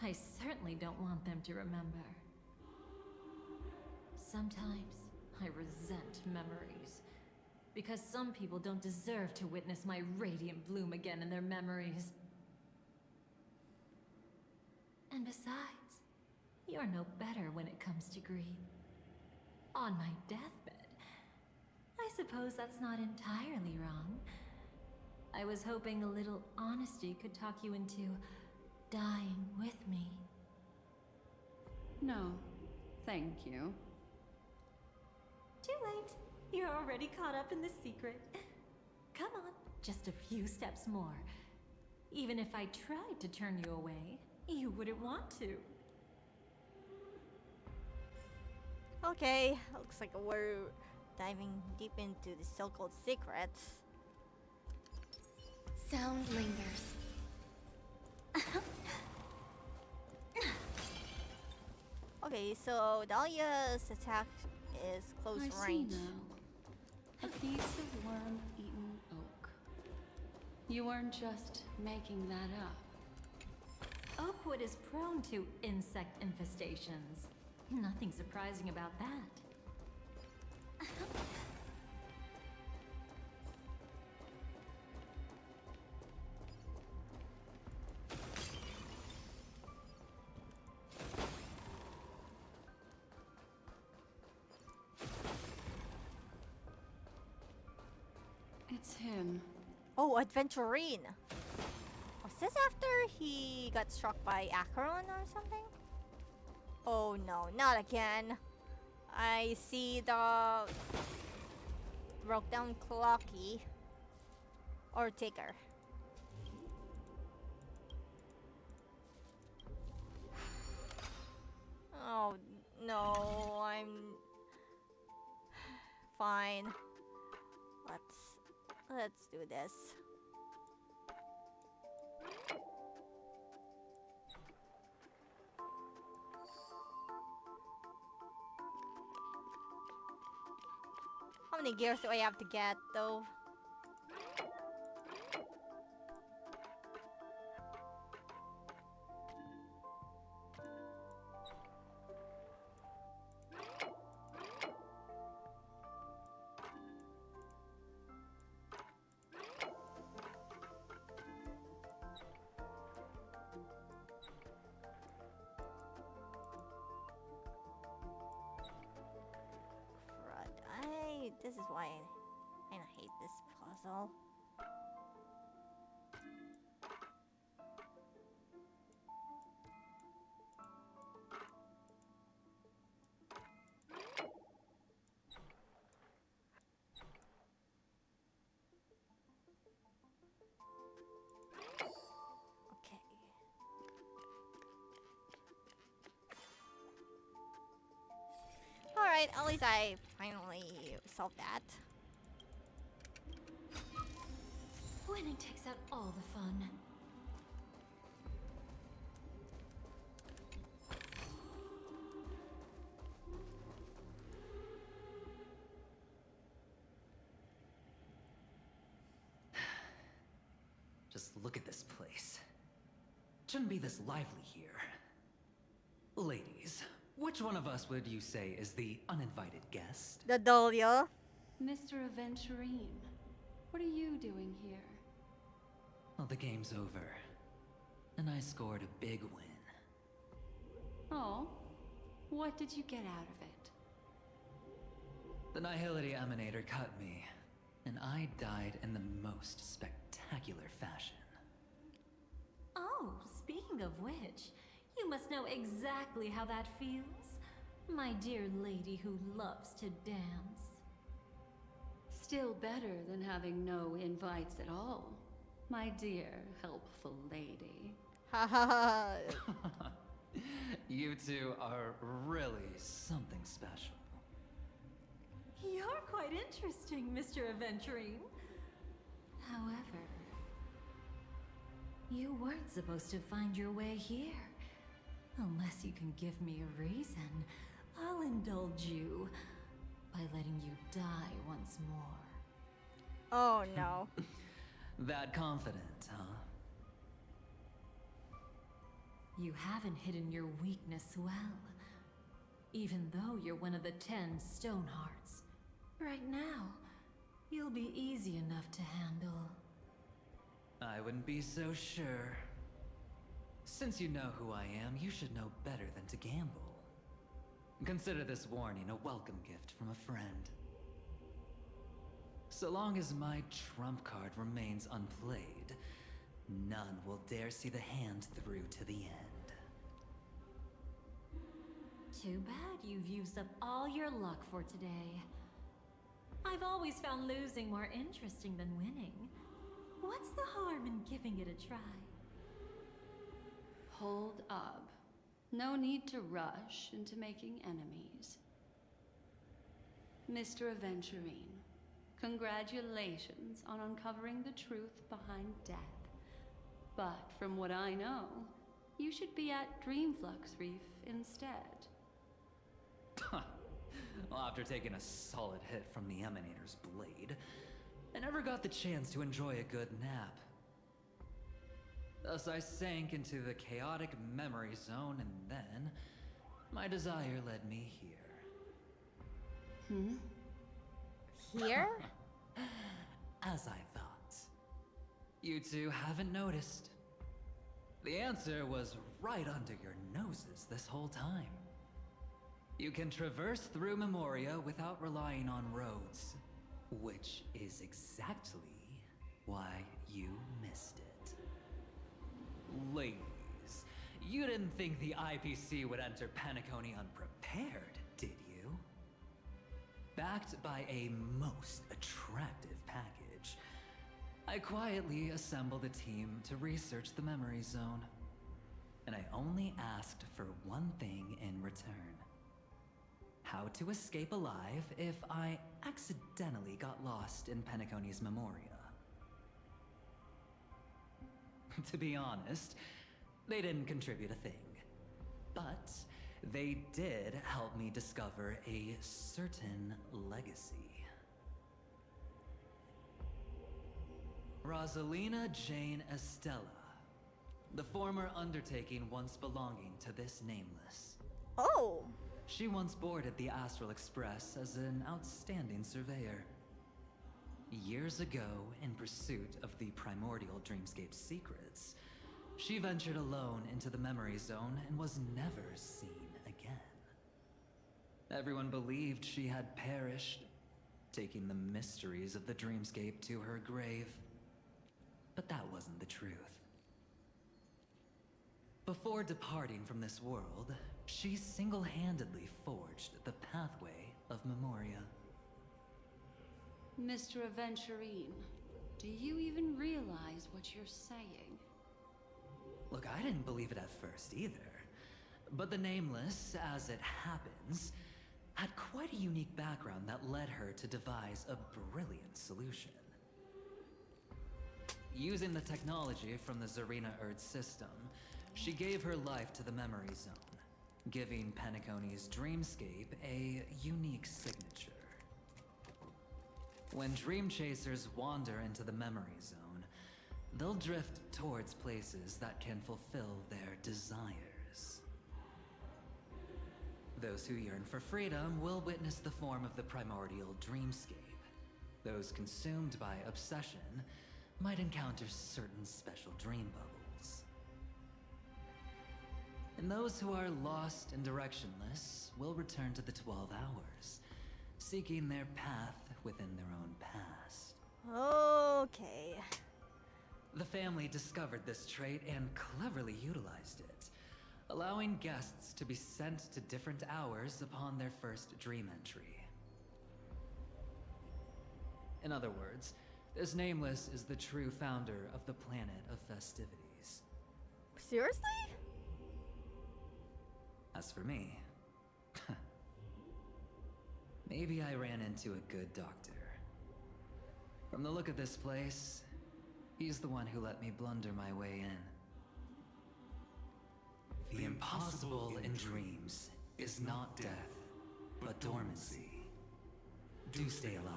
I certainly don't want them to remember. Sometimes I resent memories, because some people don't deserve to witness my radiant bloom again in their memories. And besides, you're no better when it comes to greed. On my deathbed, I suppose that's not entirely wrong. I was hoping a little honesty could talk you into dying with me. No, thank you. Too late. You're already caught up in the secret. Come on, just a few steps more. Even if I tried to turn you away, you wouldn't want to. Okay, looks like we're diving deep into the so-called secrets. Sound lingers. Okay, so Dahlia's attack is close I range. see now. A piece of worm-eaten oak. You weren't just making that up. Oakwood is prone to insect infestations. Nothing surprising about that. It's him. Oh, Adventurine. Was this after he got struck by Acheron or something? Oh no, not again. I see the broke down Clocky or Tigger. Oh no, I'm fine. Let's do this. How many gears do I have to get though? This is why I kinda hate this puzzle. Okay. Alright, at least I finally solved that. Winning takes out all the fun. Just look at this place. Shouldn't be this lively here. Ladies, which one of us would you say is the uninvited guest? The Dahlia. Mr. Aventurine, what are you doing here? Well, the game's over. And I scored a big win. Oh, what did you get out of it? The Nihility Emanator cut me, and I died in the most spectacular fashion. Oh, speaking of which, you must know exactly how that feels. My dear lady who loves to dance. Still better than having no invites at all, my dear helpful lady. Haha. You two are really something special. You're quite interesting, Mr. Aventurine. However, you weren't supposed to find your way here. Unless you can give me a reason, I'll indulge you by letting you die once more. Oh no. That confident, huh? You haven't hidden your weakness well. Even though you're one of the 10 Stonehearts. Right now, you'll be easy enough to handle. I wouldn't be so sure. Since you know who I am, you should know better than to gamble. Consider this warning a welcome gift from a friend. So long as my trump card remains unplayed, none will dare see the hand through to the end. Too bad you've used up all your luck for today. I've always found losing more interesting than winning. What's the harm in giving it a try? Hold up. No need to rush into making enemies. Mr. Aventurine, congratulations on uncovering the truth behind death. But from what I know, you should be at Dreamflux Reef instead. Well, after taking a solid hit from the Emanator's blade, I never got the chance to enjoy a good nap. Thus I sank into the chaotic memory zone, and then my desire led me here. Here? As I thought. You two haven't noticed. The answer was right under your noses this whole time. You can traverse through Memoria without relying on roads, which is exactly why you missed it. Ladies, you didn't think the IPC would enter Penacony unprepared, did you? Backed by a most attractive package, I quietly assembled a team to research the memory zone. And I only asked for one thing in return. How to escape alive if I accidentally got lost in Penacony's Memoria. To be honest, they didn't contribute a thing. But they did help me discover a certain legacy. Rosalina Jane Estella, the former undertaking once belonging to this nameless. Oh! She once boarded the Astral Express as an outstanding surveyor. Years ago, in pursuit of the primordial dreamscape secrets, she ventured alone into the memory zone and was never seen again. Everyone believed she had perished, taking the mysteries of the dreamscape to her grave. But that wasn't the truth. Before departing from this world, she single-handedly forged the pathway of Memoria. Mr. Aventurine, do you even realize what you're saying? Look, I didn't believe it at first either. But the Nameless, as it happens, had quite a unique background that led her to devise a brilliant solution. Using the technology from the Zarina Erd system, she gave her life to the memory zone, giving Penacony's dreamscape a unique signature. When dream chasers wander into the memory zone, they'll drift towards places that can fulfill their desires. Those who yearn for freedom will witness the form of the primordial dreamscape. Those consumed by obsession might encounter certain special dream bubbles. And those who are lost and directionless will return to the 12 hours, seeking their path within their own past. Okay. The family discovered this trait and cleverly utilized it, allowing guests to be sent to different hours upon their first dream entry. In other words, this Nameless is the true founder of the planet of festivities. Seriously? As for me, maybe I ran into a good doctor. From the look of this place, he's the one who let me blunder my way in. The impossible in dreams is not death, but dormancy. Do stay alive.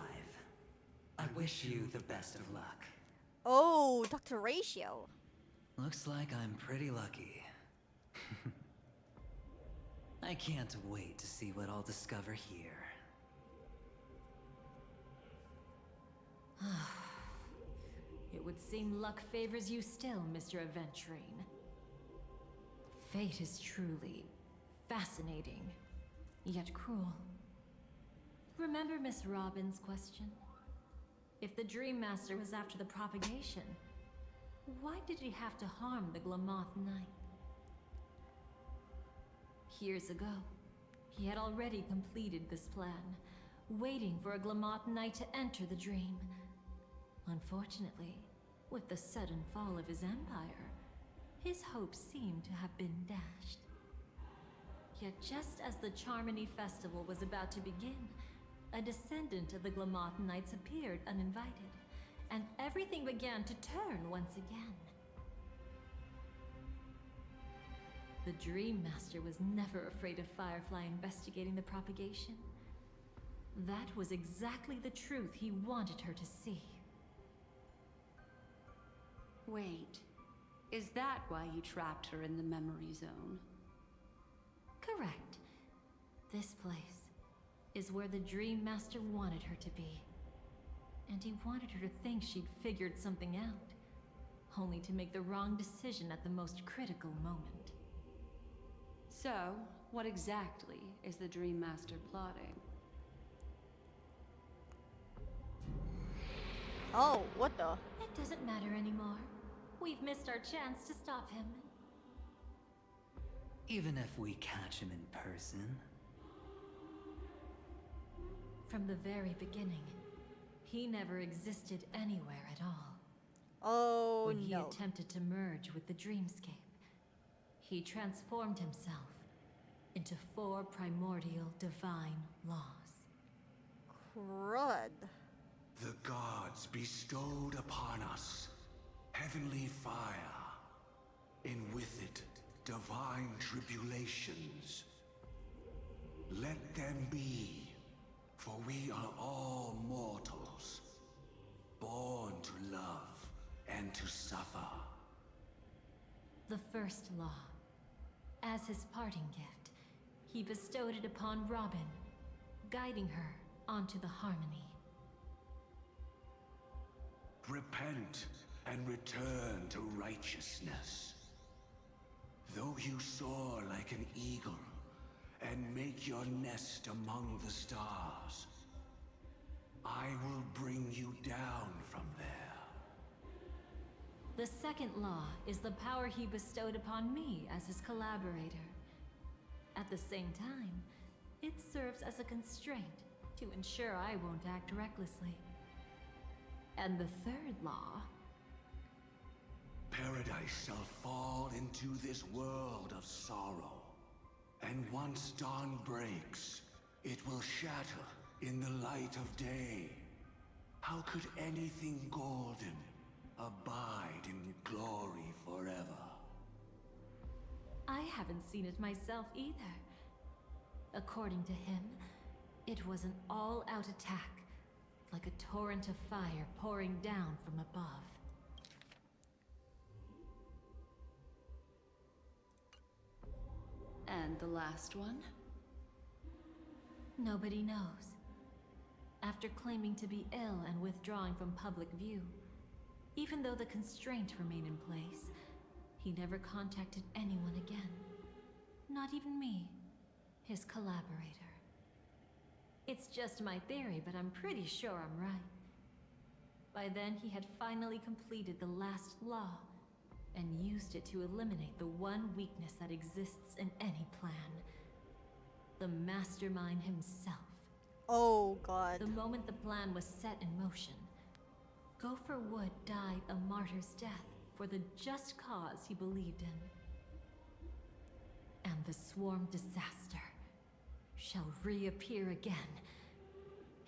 I wish you the best of luck. Oh, Dr. Ratio. Looks like I'm pretty lucky. I can't wait to see what I'll discover here. It would seem luck favors you still, Mr. Aventurine. Fate is truly fascinating, yet cruel. Remember Miss Robin's question? If the Dream Master was after the propagation, why did he have to harm the Glamoth Knight? Years ago, he had already completed this plan, waiting for a Glamoth Knight to enter the dream. Unfortunately, with the sudden fall of his empire, his hopes seemed to have been dashed. Yet just as the Charmony Festival was about to begin, a descendant of the Glamoth Knights appeared uninvited, and everything began to turn once again. The Dream Master was never afraid of Firefly investigating the propagation. That was exactly the truth he wanted her to see. Wait, is that why you trapped her in the memory zone? Correct. This place is where the Dream Master wanted her to be. And he wanted her to think she'd figured something out, only to make the wrong decision at the most critical moment. So, what exactly is the Dream Master plotting? Oh, what the? It doesn't matter anymore. We've missed our chance to stop him. Even if we catch him in person? From the very beginning, he never existed anywhere at all. Oh, When he no. attempted to merge with the dreamscape, he transformed himself into 4 primordial divine laws. Crud. The gods bestowed upon us heavenly fire, and with it, divine tribulations. Let them be, for we are all mortals, born to love and to suffer. The first law. As his parting gift, he bestowed it upon Robin, guiding her onto the harmony. Repent and return to righteousness. Though you soar like an eagle and make your nest among the stars, I will bring you down from there. The second law is the power he bestowed upon me as his collaborator. At the same time, it serves as a constraint to ensure I won't act recklessly. And the third law... Paradise shall fall into this world of sorrow. And once dawn breaks, it will shatter in the light of day. How could anything golden abide in glory forever? I haven't seen it myself either. According to him, it was an all-out attack, like a torrent of fire pouring down from above. And the last one? Nobody knows. After claiming to be ill and withdrawing from public view, even though the constraint remained in place, he never contacted anyone again. Not even me, his collaborator. It's just my theory, but I'm pretty sure I'm right. By then, he had finally completed the last law, and used it to eliminate the one weakness that exists in any plan. The mastermind himself. Oh, God. The moment the plan was set in motion, Gopher Wood died a martyr's death for the just cause he believed in. And the swarm disaster shall reappear again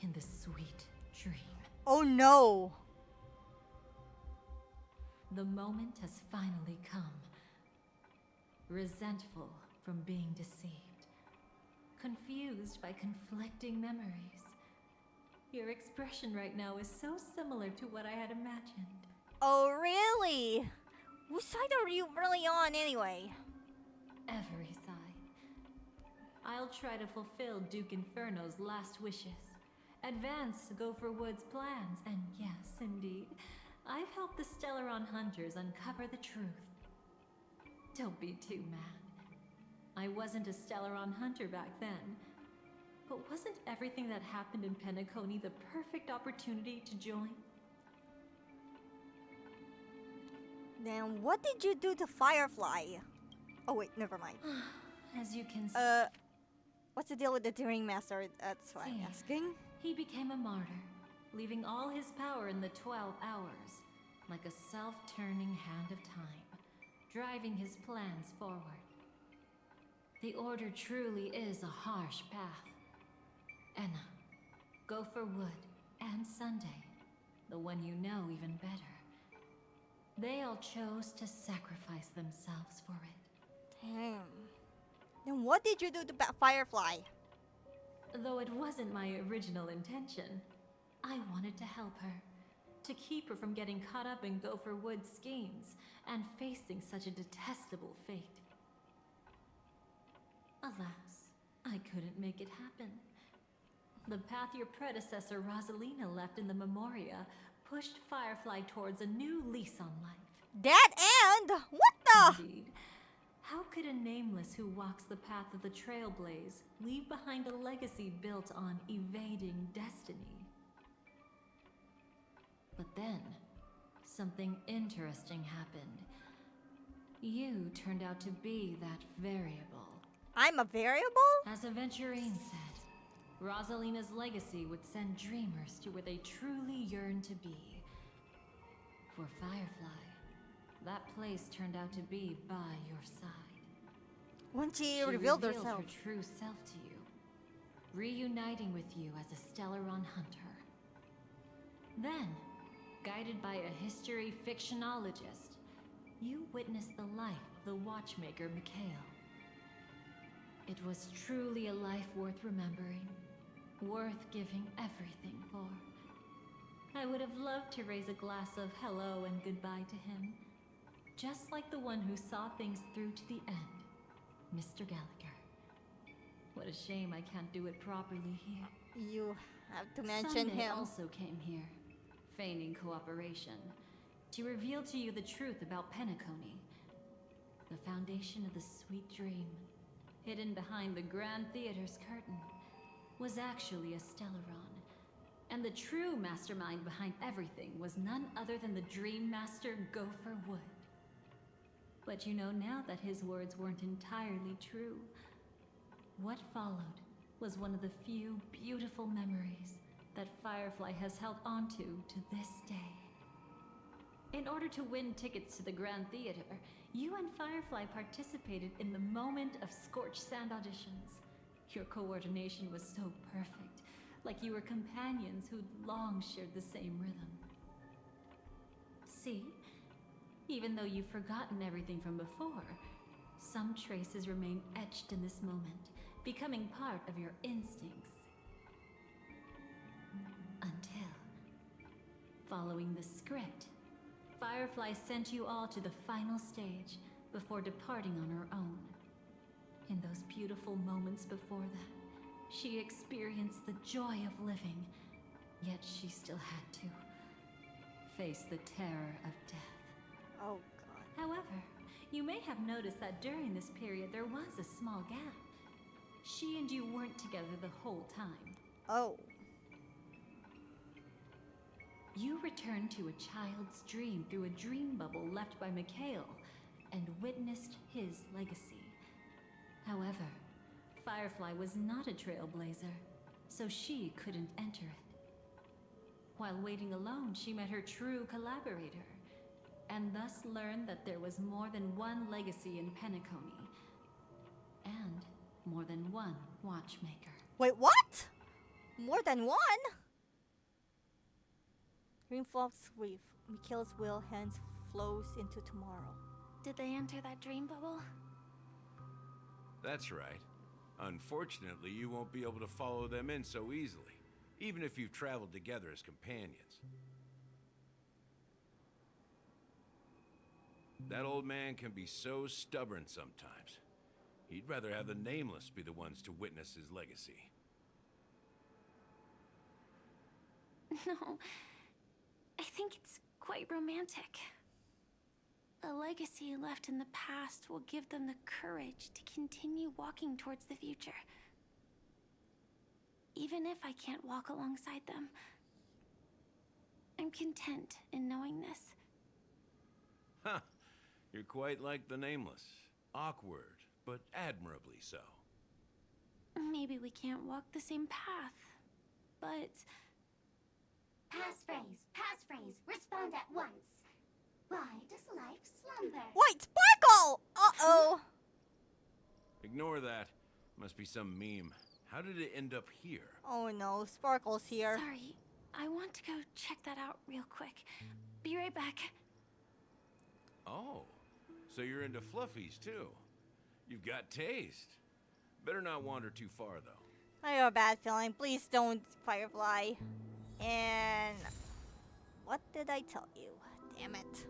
in the sweet dream. Oh, no. The moment has finally come. Resentful from being deceived. Confused by conflicting memories. Your expression right now is so similar to what I had imagined. Oh, really? Whose side are you really on anyway? Every side. I'll try to fulfill Duke Inferno's last wishes. Advance Gopher Wood's plans, and yes, indeed, I've helped the Stellaron hunters uncover the truth. Don't be too mad. I wasn't a Stellaron hunter back then. But wasn't everything that happened in Penacony the perfect opportunity to join? Then what did you do to Firefly? Oh wait, never mind. As you can see, what's the deal with the Dream Master? That's why I'm asking. He became a martyr, leaving all his power in the 12 hours, like a self-turning hand of time, driving his plans forward. The Order truly is a harsh path. Enna, Gopher Wood, and Sunday, the one you know even better. They all chose to sacrifice themselves for it. Damn. Then what did you do to Firefly? Though it wasn't my original intention, I wanted to help her. To keep her from getting caught up in Gopher Wood's schemes and facing such a detestable fate. Alas, I couldn't make it happen. The path your predecessor Rosalina left in the Memoria pushed Firefly towards a new lease on life. Dead end? What the? Indeed. How could a nameless who walks the path of the Trailblaze leave behind a legacy built on evading destiny? But then something interesting happened. You turned out to be that variable. I'm a variable? As Aventurine said, Rosalina's legacy would send dreamers to where they truly yearn to be. For Firefly, that place turned out to be by your side. When she revealed herself. her true self to you, reuniting with you as a Stellaron hunter. Then, guided by a history fictionologist, you witnessed the life of the watchmaker Mikhail. It was truly a life worth remembering, worth giving everything for. I would have loved to raise a glass of hello and goodbye to him, just like the one who saw things through to the end, Mr. Gallagher. What a shame I can't do it properly here. You have to mention Sunday him. also came here, feigning cooperation, to reveal to you the truth about Penacony, the foundation of the sweet dream, hidden behind the Grand Theater's curtain, was actually a Stellaron. And the true mastermind behind everything was none other than the Dream Master Gopher Wood. But you know now that his words weren't entirely true. What followed was one of the few beautiful memories that Firefly has held onto to this day. In order to win tickets to the Grand Theater, you and Firefly participated in the Moment of Scorched Sand auditions. Your coordination was so perfect, like you were companions who'd long shared the same rhythm. See? Even though you've forgotten everything from before, some traces remain etched in this moment, becoming part of your instincts. Until, following the script, Firefly sent you all to the final stage before departing on her own. In those beautiful moments before that, she experienced the joy of living, yet she still had to face the terror of death. Oh god. However, you may have noticed that during this period there was a small gap. She and you weren't together the whole time. Oh. You returned to a child's dream through a dream bubble left by Mikhail and witnessed his legacy. However, Firefly was not a trailblazer, so she couldn't enter it. While waiting alone, she met her true collaborator, and thus learned that there was more than one legacy in Penacony, and more than one watchmaker. Wait, what? More than one? Greenflock's reef. Mikhail's will hence flows into tomorrow. Did they enter that dream bubble? That's right. Unfortunately, you won't be able to follow them in so easily, even if you've traveled together as companions. That old man can be so stubborn sometimes. He'd rather have the Nameless be the ones to witness his legacy. No, I think it's quite romantic. A legacy left in the past will give them the courage to continue walking towards the future. Even if I can't walk alongside them, I'm content in knowing this. Huh. You're quite like the Nameless. Awkward, but admirably so. Maybe we can't walk the same path, but... Passphrase, respond at once. Why does life slumber? Wait, Sparkle! Uh-oh. Ignore that. Must be some meme. How did it end up here? Oh no, Sparkle's here. Sorry, I want to go check that out real quick. Be right back. Oh, so you're into fluffies too. You've got taste. Better not wander too far though. I have a bad feeling. Please don't, Firefly. And... what did I tell you? Damn it.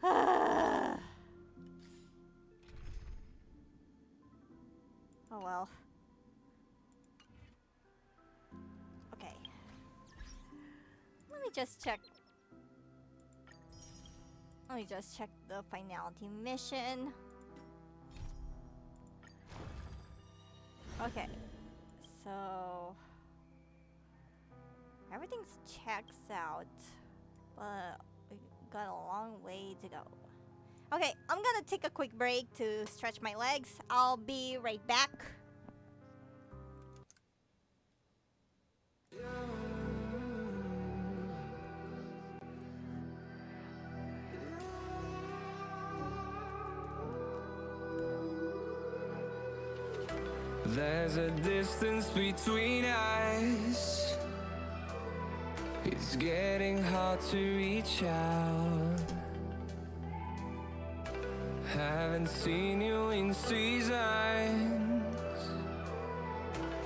Oh well. Okay. Let me just check. Let me just check the finality mission. Okay. So... everything everything checks out, but we got a long way to go. Okay, I'm gonna take a quick break to stretch my legs. I'll be right back. There's a distance between us. It's getting hard to reach out. Haven't seen you in seasons,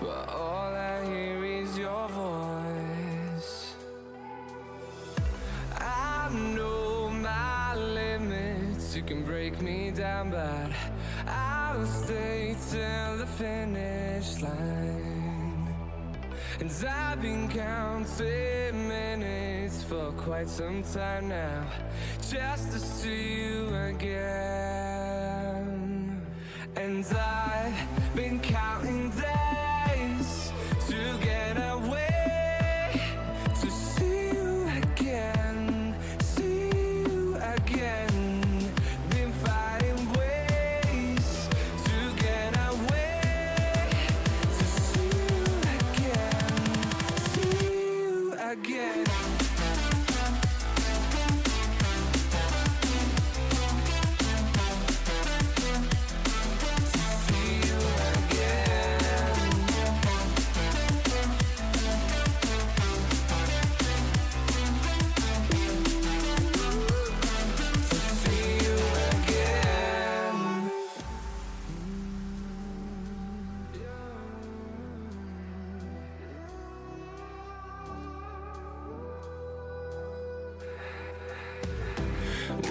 but all I hear is your voice. I know my limits. You can break me down, but I'll stay till the finish line. And I've been counting minutes for quite some time now, just to see you again. And I've been counting days to get away, to see you again, see you again. Been fighting ways to get away, to see you again, see you again.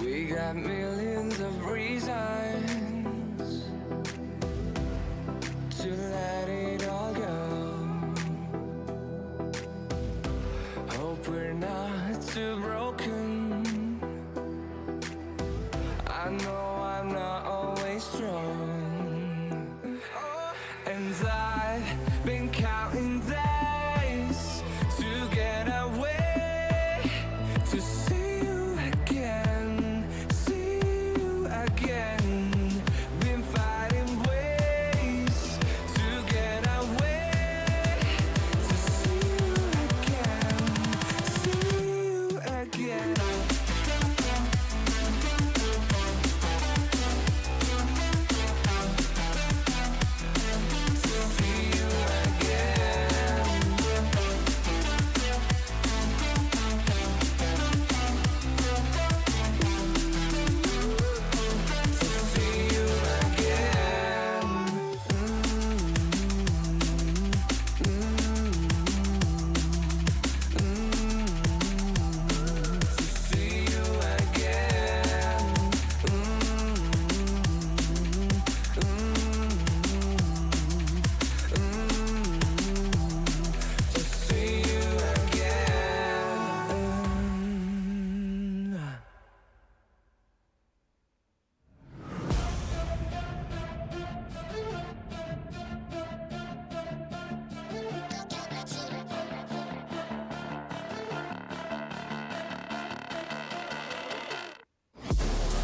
We got millions of reasons to let it all go. Hope we're not too broken. I know I'm not always strong, and I've been counting days to get away, to see you again, see you again. Been fighting ways to get away, to see you again, see you again.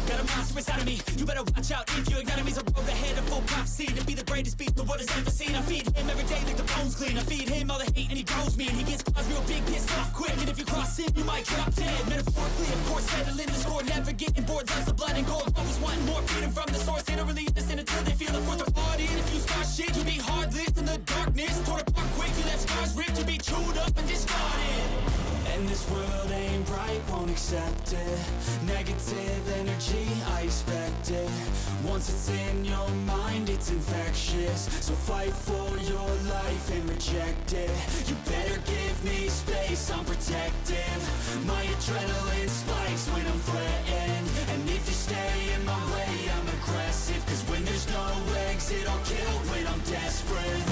Got a monster inside of me, you better watch out. If your enemies are road ahead of full prophecy to be the greatest beast the world has ever seen. I feed him every day like the bones clean. I feed him all the hate and he grows me, and he gets cause real big, pissed off quick. And if you cross him, you might drop dead. Metaphorically, of course, settling the score, never getting bored. Loves of blood and gore, always wanting more freedom from the source. They don't really understand until they feel the force of party. And if you start shit, you be heartless in the darkness. Torn apart quick, you left scars ripped, you be chewed up and discarded. And this world ain't right, won't accept it. Negative energy, I expect it. Once it's in your mind, it's infectious. So fight for your life and reject it. You better give me space, I'm protective. My adrenaline spikes when I'm threatened. And if you stay in my way, I'm aggressive. Cause when there's no exit, I'll kill when I'm desperate.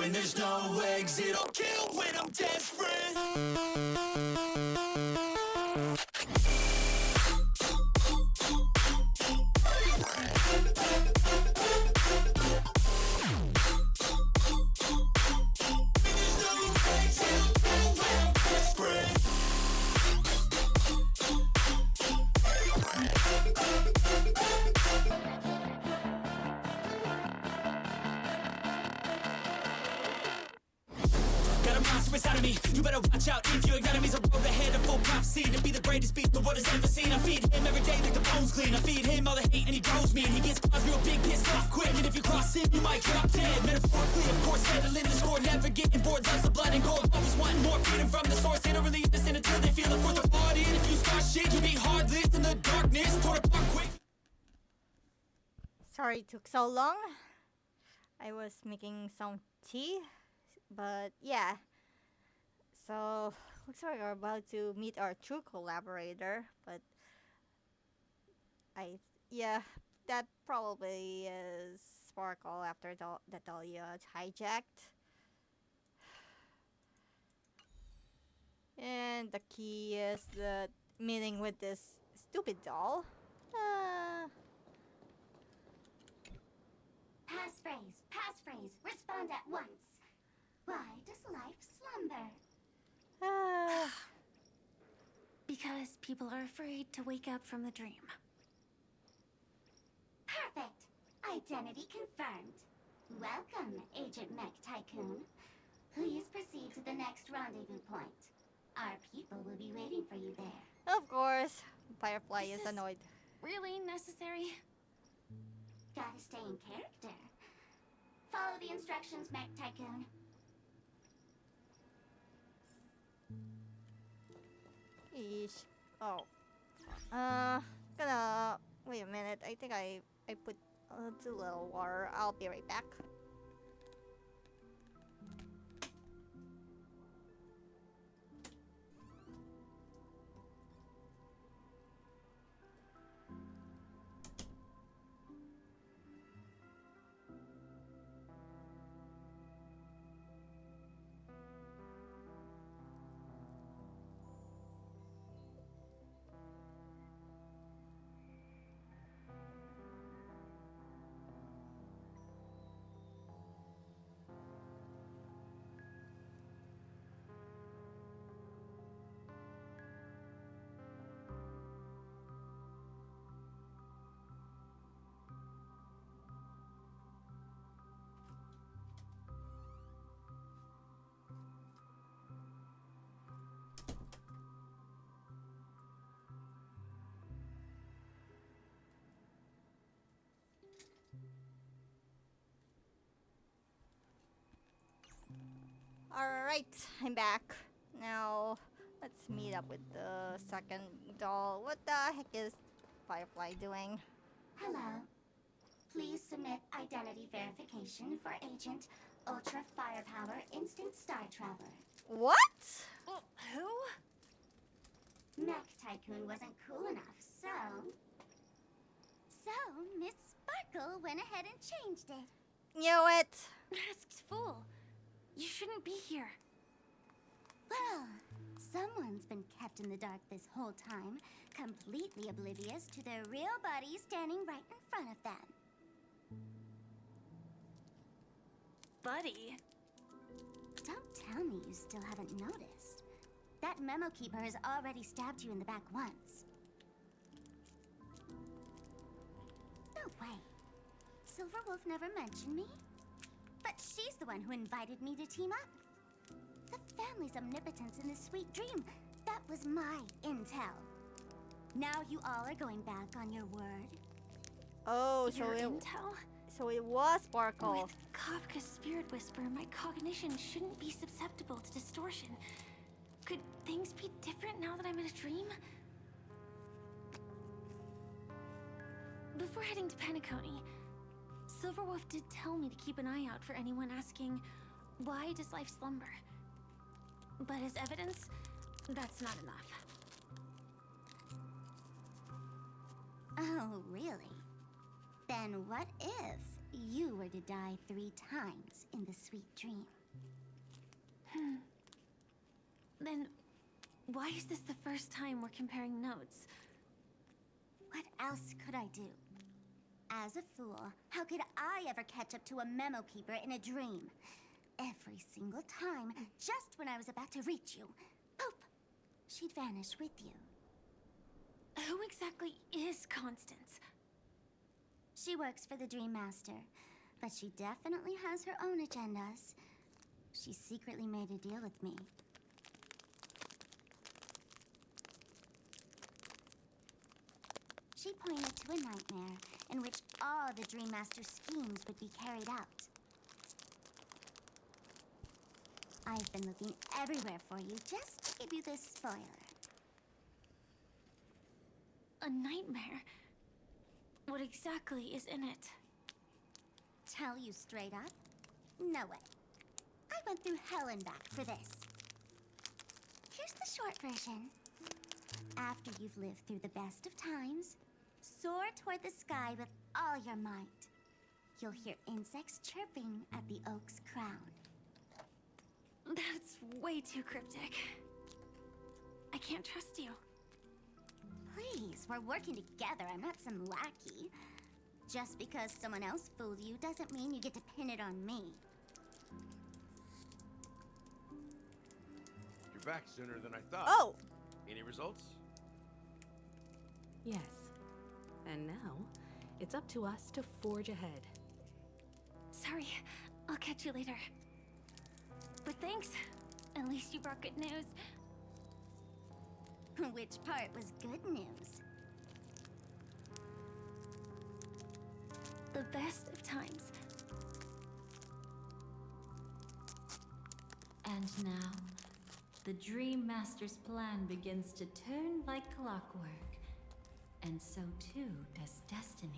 There's no exit, I'll kill when I'm desperate. has ever seen. I feed him every day like the bones clean. I feed him all the hate and he grows me. And he gets cause real big, pissed off quick. And if you cross him, you might drop dead. Metaphorically, of course, settling the score. Never getting bored, loves of blood and gore. Always wanting more, feeding from the source. They don't really understand until they feel the force of party. And if you start shit, you be heartless in the darkness. Torn apart quick. Sorry it took so long. I was making some tea, but yeah. So looks like we're about to meet our true collaborator, but yeah, that probably is Sparkle after that Dahlia hijacked. And the key is the meeting with this stupid doll. Passphrase, respond at once. Why does life slumber? Because people are afraid to wake up from the dream. Perfect. Identity confirmed. Welcome, Agent Mech Tycoon. Please proceed to the next rendezvous point. Our people will be waiting for you there. Of course, Firefly is annoyed. Really necessary? Gotta stay in character. Follow the instructions, Mech Tycoon. Eesh. Oh. Wait a minute. I think I put too little water. I'll be right back. Alright, I'm back. Now, let's meet up with the second doll. What the heck is Firefly doing? Hello. Please submit identity verification for Agent Ultra Firepower Instant Star Traveler. What? Who? Mech Tycoon wasn't cool enough, so... So, Miss Sparkle went ahead and changed it. Knew it! Masked fool. You shouldn't be here. Well, someone's been kept in the dark this whole time, completely oblivious to their real body standing right in front of them. Buddy. Don't tell me you still haven't noticed. That memo keeper has already stabbed you in the back once. No way. Silverwolf never mentioned me. But she's the one who invited me to team up. The family's omnipotence in this sweet dream, that was my intel. Now you all are going back on your word. Oh, Your intel? So it was Sparkle. With Kafka's spirit whisper, my cognition shouldn't be susceptible to distortion. Could things be different now that I'm in a dream? Before heading to Penacony, Silverwolf did tell me to keep an eye out for anyone asking, why does life slumber? But as evidence, that's not enough. Oh, really? Then what if you were to die 3 times in the sweet dream? Then, why is this the first time we're comparing notes? What else could I do? As a fool, how could I ever catch up to a memo keeper in a dream? Every single time, just when I was about to reach you, poof, she'd vanish with you. Who exactly is Constance? She works for the Dream Master, but she definitely has her own agendas. She secretly made a deal with me. She pointed to a nightmare in which all the Dream Master's schemes would be carried out. I've been looking everywhere for you just to give you this spoiler. A nightmare? What exactly is in it? Tell you straight up? No way. I went through hell and back for this. Here's the short version. After you've lived through the best of times, soar toward the sky with all your might. You'll hear insects chirping at the oak's crown. That's way too cryptic. I can't trust you. Please, we're working together. I'm not some lackey. Just because someone else fooled you doesn't mean you get to pin it on me. You're back sooner than I thought. Oh! Any results? Yes. And now, it's up to us to forge ahead. Sorry, I'll catch you later. But thanks. At least you brought good news. Which part was good news? The best of times. And now, the Dream Master's plan begins to turn like clockwork. And so too does destiny.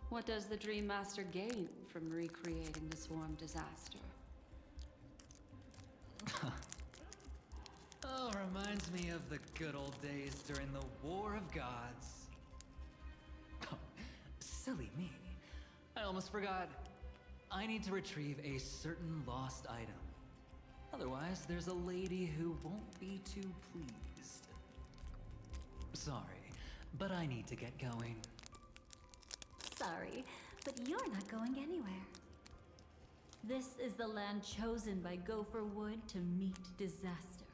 What does the Dream Master gain from recreating the swarm disaster? Oh, reminds me of the good old days during the War of Gods. Oh, silly me. I almost forgot. I need to retrieve a certain lost item. Otherwise, there's a lady who won't be too pleased. Sorry, but I need to get going. Sorry, but you're not going anywhere. This is the land chosen by Gopher Wood to meet disaster.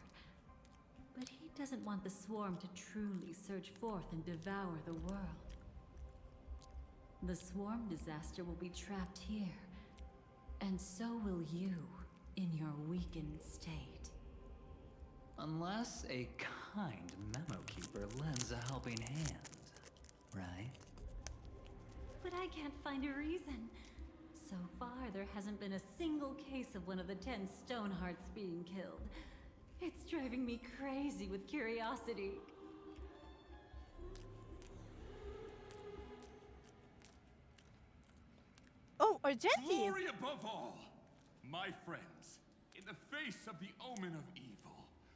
But he doesn't want the swarm to truly surge forth and devour the world. The swarm disaster will be trapped here, and so will you in your weakened state. Unless a kind memo keeper lends a helping hand, right? But I can't find a reason. So far, there hasn't been a single case of one of the 10 Stonehearts being killed. It's driving me crazy with curiosity. Oh, Argenti! Glory above all! My friends, in the face of the omen of evil,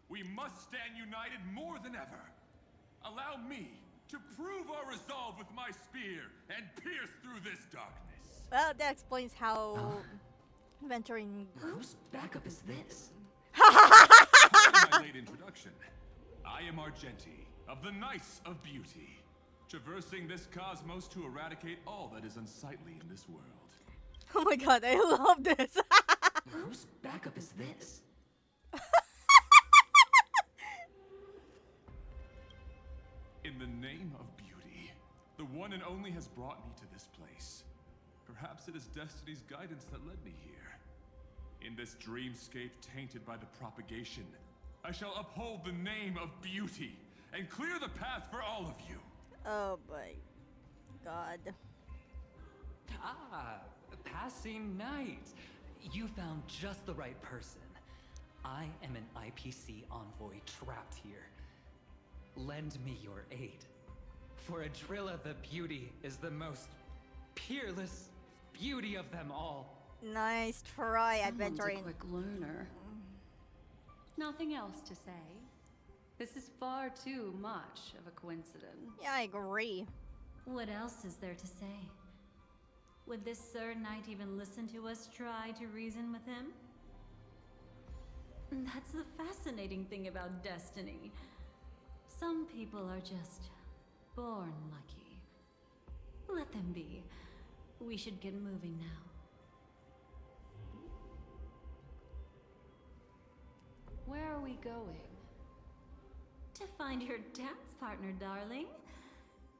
we must stand united more than ever. Allow me to prove our resolve with my spear and pierce through this darkness. Well, that explains how venturing. Whose backup is this? Pardon my late introduction. I am Argenti, of the Knights of Beauty, traversing this cosmos to eradicate all that is unsightly in this world. Oh my god, I love this! Whose backup is this? In the name of beauty, the one and only has brought me to this place. Perhaps it is destiny's guidance that led me here. In this dreamscape tainted by the propagation, I shall uphold the name of beauty and clear the path for all of you. Oh my god. Ah, passing knight. You found just the right person. I am an IPC envoy trapped here. Lend me your aid. For Adrilla the Beauty is the most peerless beauty of them all. Nice try, Someone's adventuring. a quick learner. Nothing else to say. This is far too much of a coincidence. Yeah, I agree. What else is there to say? Would this Sir Knight even listen to us try to reason with him? That's the fascinating thing about destiny. Some people are just born lucky. Let them be. We should get moving now. Where are we going? To find your dance partner, darling.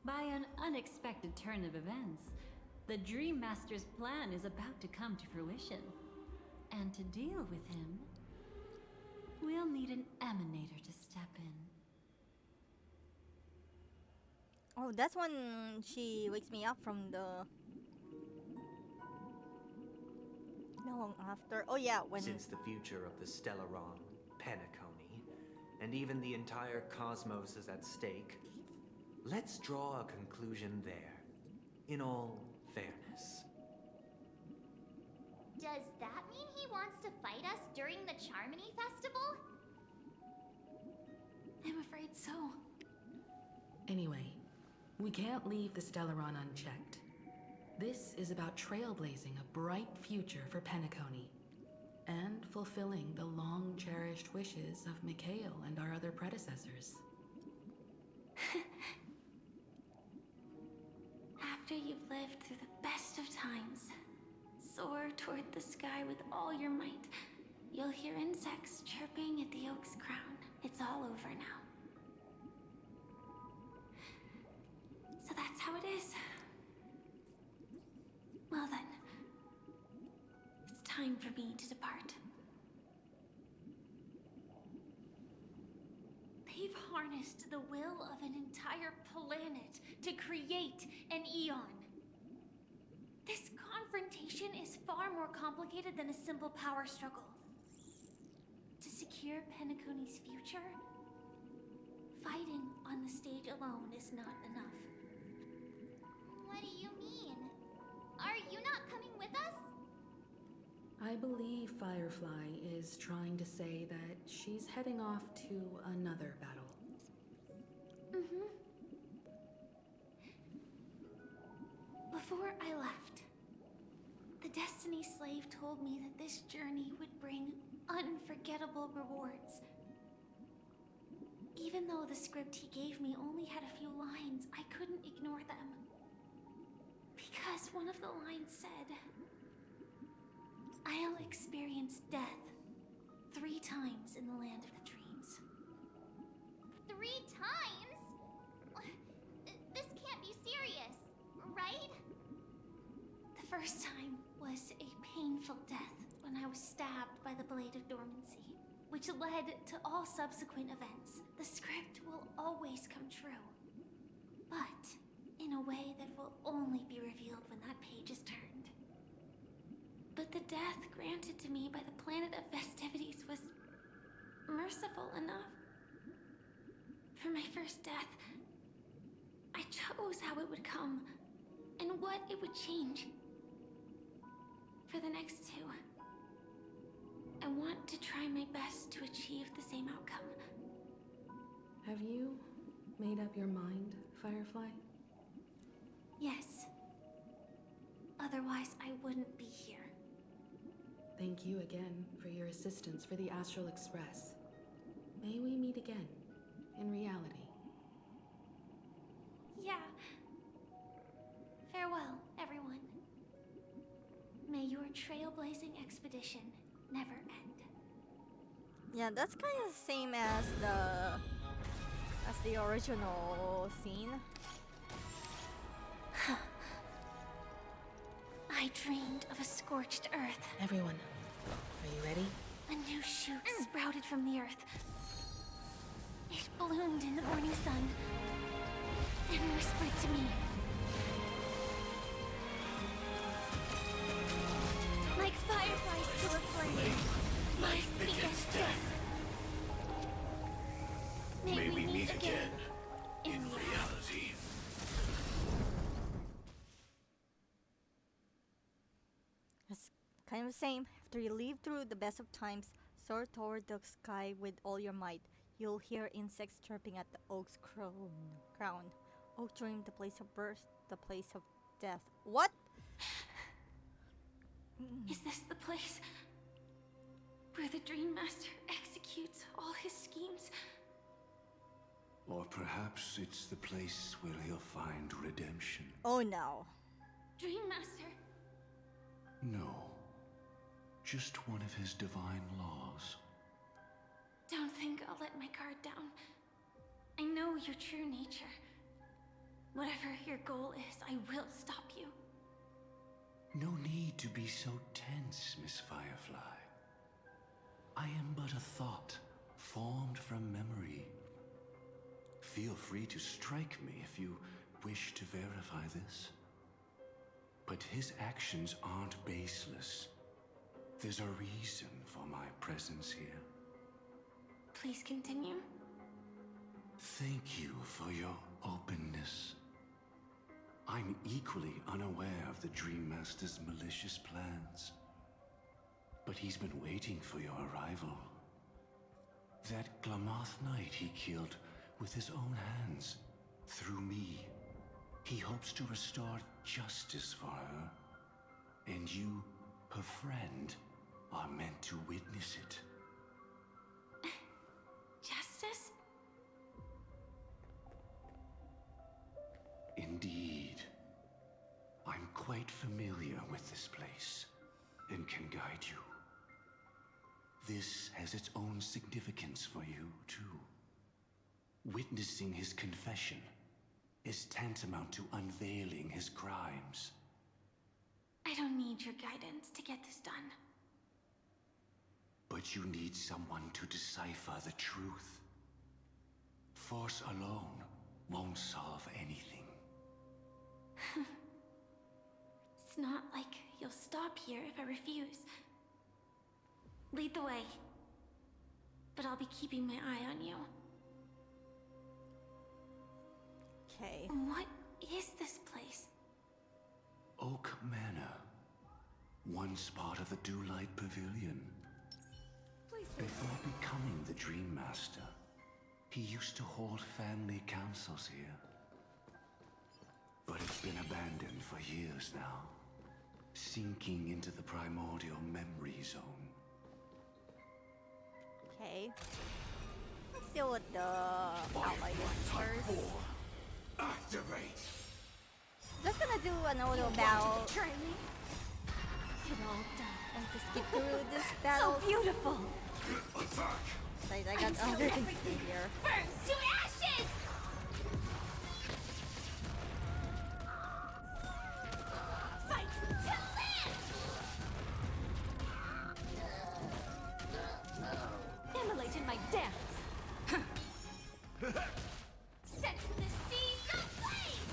By an unexpected turn of events, the Dream Master's plan is about to come to fruition. And to deal with him, we'll need an emanator to step in. Oh, that's when she wakes me up from the long after. Oh yeah, when Since the future of the Stellaron, Penacony, and even the entire cosmos is at stake, let's draw a conclusion there, in all fairness. Does that mean he wants to fight us during the Charmony Festival? I'm afraid so. Anyway, we can't leave the Stellaron unchecked. This is about trailblazing a bright future for Penacony, and fulfilling the long-cherished wishes of Mikhail and our other predecessors. After you've lived through the best of times, soar toward the sky with all your might. You'll hear insects chirping at the oak's crown. It's all over now. So that's how it is. Well then, it's time for me to depart. They've harnessed the will of an entire planet to create an eon. This confrontation is far more complicated than a simple power struggle. To secure Penacony's future, fighting on the stage alone is not enough. What do you mean? Are you not coming with us? I believe Firefly is trying to say that she's heading off to another battle. Mm-hmm. Before I left, the Destiny Slave told me that this journey would bring unforgettable rewards. Even though the script he gave me only had a few lines, I couldn't ignore them. Because one of the lines said, I'll experience death 3 times in the land of the dreams. 3 times? This can't be serious, right? The first time was a painful death when I was stabbed by the Blade of Dormancy, which led to all subsequent events. The script will always come true, but in a way that will only be revealed when that page is turned. But the death granted to me by the planet of festivities was merciful enough. For my first death, I chose how it would come and what it would change. For the next 2, I want to try my best to achieve the same outcome. Have you made up your mind, Firefly? Yes. Otherwise, I wouldn't be here. Thank you again for your assistance for the Astral Express. May we meet again, in reality. Yeah. Farewell, everyone. May your trailblazing expedition never end. yeah, that's kind of the same as the original scene. I dreamed of a scorched earth. Everyone, are you ready? A new shoot sprouted from the earth. It bloomed in the morning sun and whispered to me. Like fireflies to a flame, life begets death. May we meet again in reality. It's kind of the same. After you leave through the best of times, soar toward the sky with all your might. You'll hear insects chirping at the oak's crown. Oak dream, the place of birth, the place of death. What? Is this the place where the Dream Master executes all his schemes? Or perhaps it's the place where he'll find redemption. Oh no. Dream Master. No. Just one of his divine laws. Don't think I'll let my guard down. I know your true nature. Whatever your goal is, I will stop you. No need to be so tense, Miss Firefly. I am but a thought, formed from memory. Feel free to strike me if you wish to verify this. But his actions aren't baseless. There's a reason for my presence here. Please continue. Thank you for your openness. I'm equally unaware of the Dream Master's malicious plans. But he's been waiting for your arrival. That Glamoth Knight he killed with his own hands, through me. He hopes to restore justice for her. And you, her friend, are meant to witness it. Justice? Indeed. I'm quite familiar with this place, and can guide you. This has its own significance for you, too. Witnessing his confession is tantamount to unveiling his crimes. I don't need your guidance to get this done. But you need someone to decipher the truth. Force alone won't solve anything. It's not like you'll stop here if I refuse. Lead the way. But I'll be keeping my eye on you. Okay. What is this place? Oak Manor. Once part of the Dewlight Pavilion. Before becoming the Dream Master, he used to hold family councils here. But it's been abandoned for years now, sinking into the primordial memory zone. Okay. Let's deal with the outliers first. Activate! Just gonna do an auto battle. Training? It all done. And just get through this battle. So beautiful! Attack! Right, I got other things to do here. Burns to ashes! Fight to live! Immolated my dance. Set the seas ablaze!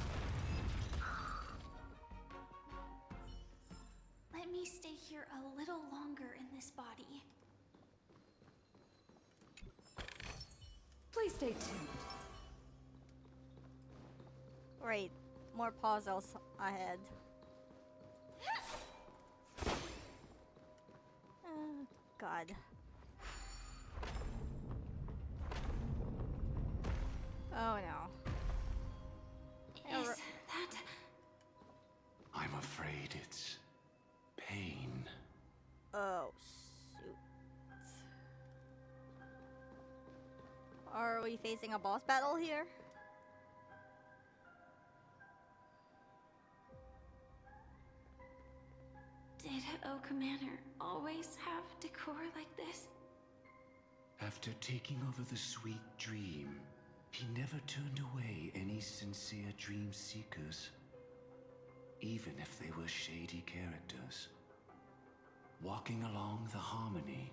Let me stay here a little longer in this body. Please stay tuned. Right, more puzzles ahead. Oh, God. Oh no. Is that... I'm afraid it's pain. Oh, shoot. Are we facing a boss battle here? Did Oak Manor always have decor like this? After taking over the Sweet Dream, he never turned away any sincere dream seekers, even if they were shady characters. Walking along the harmony,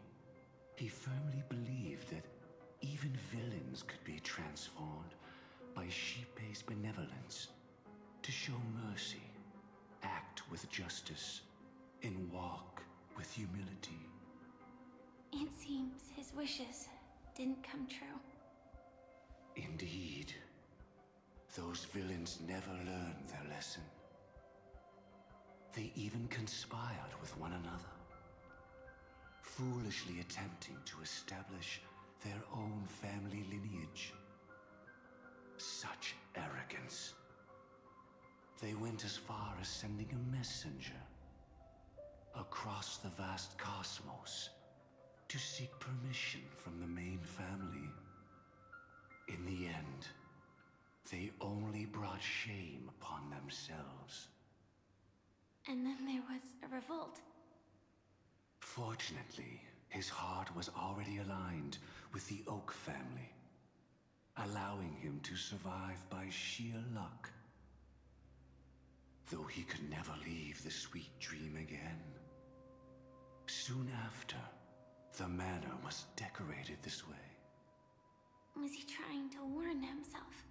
he firmly believed that even villains could be transformed by sheep-based benevolence to show mercy, act with justice, and walk with humility. It seems his wishes didn't come true. Indeed. Those villains never learned their lesson. They even conspired with one another, foolishly attempting to establish their own family lineage. Such arrogance. They went as far as sending a messenger across the vast cosmos to seek permission from the main family. In the end, they only brought shame upon themselves. And then there was a revolt. Fortunately, his heart was already aligned with the Oak family, allowing him to survive by sheer luck. Though he could never leave the Sweet Dream again. Soon after, the manor was decorated this way. Was he trying to warn himself?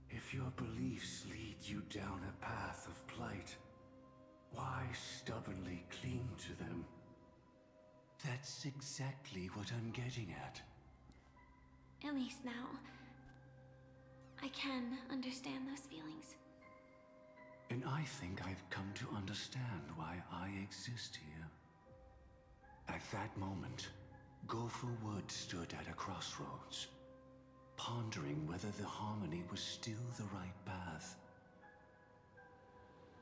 If If your beliefs lead you down a path of plight, why stubbornly cling to them? That's exactly what I'm getting at. At least now, I can understand those feelings. And I think I've come to understand why I exist here. At that moment, Gopher Wood stood at a crossroads, pondering whether the harmony was still the right path.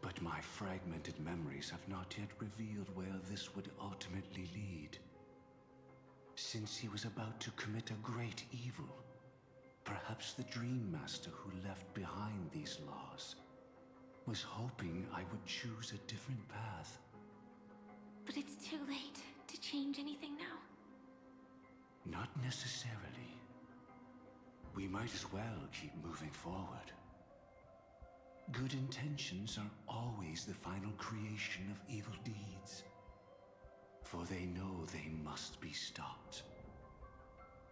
But my fragmented memories have not yet revealed where this would ultimately lead. Since he was about to commit a great evil, perhaps the Dream Master who left behind these laws was hoping I would choose a different path. But it's too late to change anything now. Not necessarily. We might as well keep moving forward. Good intentions are always the final creation of evil deeds, for they know they must be stopped.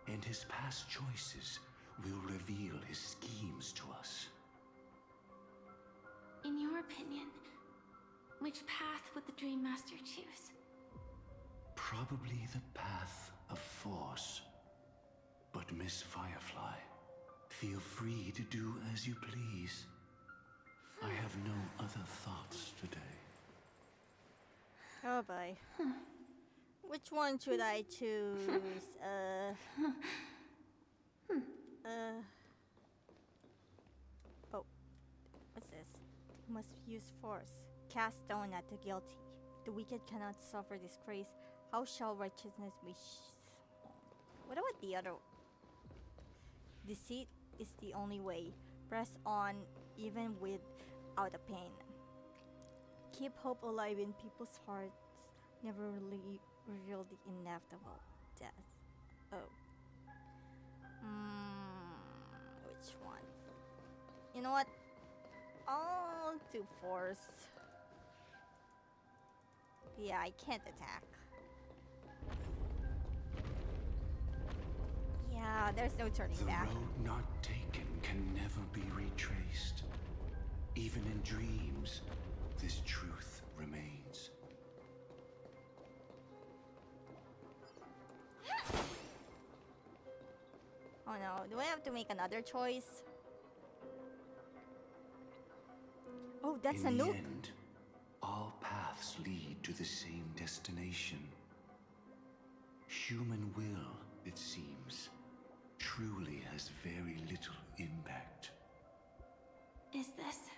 And his past choices will reveal his schemes to us. In your opinion, which path would the Dream Master choose? Probably the path of force. But Miss Firefly, feel free to do as you please. I have no other thoughts today. Oh boy. Which one should I choose? Oh. What's this? Must use force. Cast stone at the guilty. The wicked cannot suffer disgrace. How shall righteousness be What about the other? Deceit is the only way. Press on even without a pain. Keep hope alive in people's hearts. Never really reveal the inevitable death. Oh. Which one? You know what? I'll do force. Yeah, I can't attack. Yeah, there's no turning back. The road not taken can never be retraced. Even in dreams, this truth remains. Oh no, do I have to make another choice? Oh, that's a In the noob. end, all paths lead to the same destination. Human will, it seems, truly has very little impact. Is this?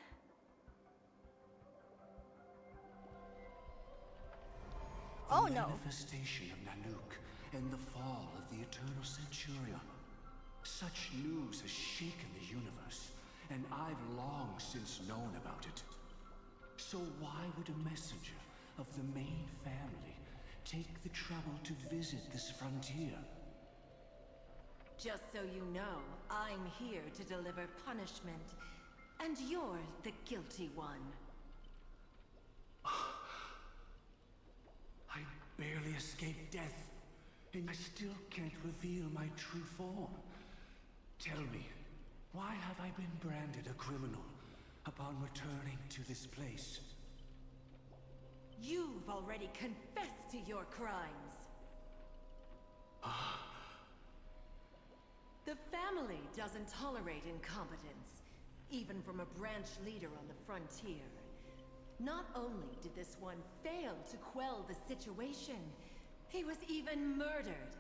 Oh the no. Manifestation of Nanook and the fall of the Eternal Centurion. Such news has shaken the universe, and I've long since known about it. So why would a messenger of the main family take the trouble to visit this frontier? Just so you know, I'm here to deliver punishment, and you're the guilty one. I barely escaped death, and I still can't reveal my true form. Tell me, why have I been branded a criminal upon returning to this place? You've already confessed to your crimes. The family doesn't tolerate incompetence, even from a branch leader on the frontier. Not only did this one fail to quell the situation, he was even murdered.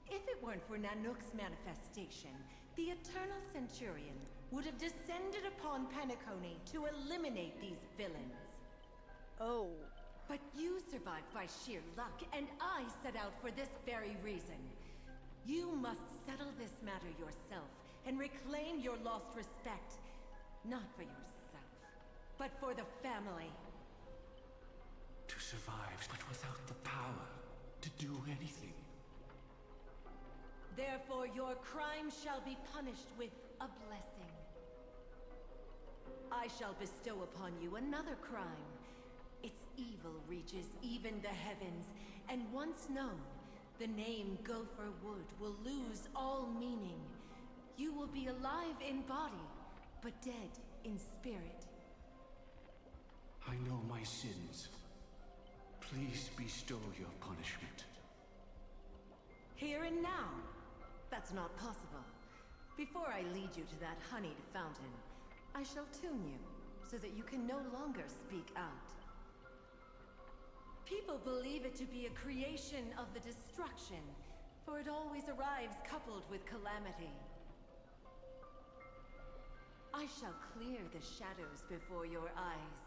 If it weren't for Nanook's manifestation, the Eternal Centurion would have descended upon Penacony to eliminate these villains. Oh. But you survived by sheer luck, and I set out for this very reason. You must settle this matter yourself and reclaim your lost respect. Not for yourself, but for the family. To survive, but without the power to do anything. Therefore, your crime shall be punished with a blessing. I shall bestow upon you another crime. Its evil reaches even the heavens, and once known, the name Gopher Wood will lose all meaning. You will be alive in body, but dead in spirit. I know my sins. Please bestow your punishment. Here and now? That's not possible. Before I lead you to that honeyed fountain, I shall tune you, so that you can no longer speak out. People believe it to be a creation of the destruction, for it always arrives coupled with calamity. I shall clear the shadows before your eyes,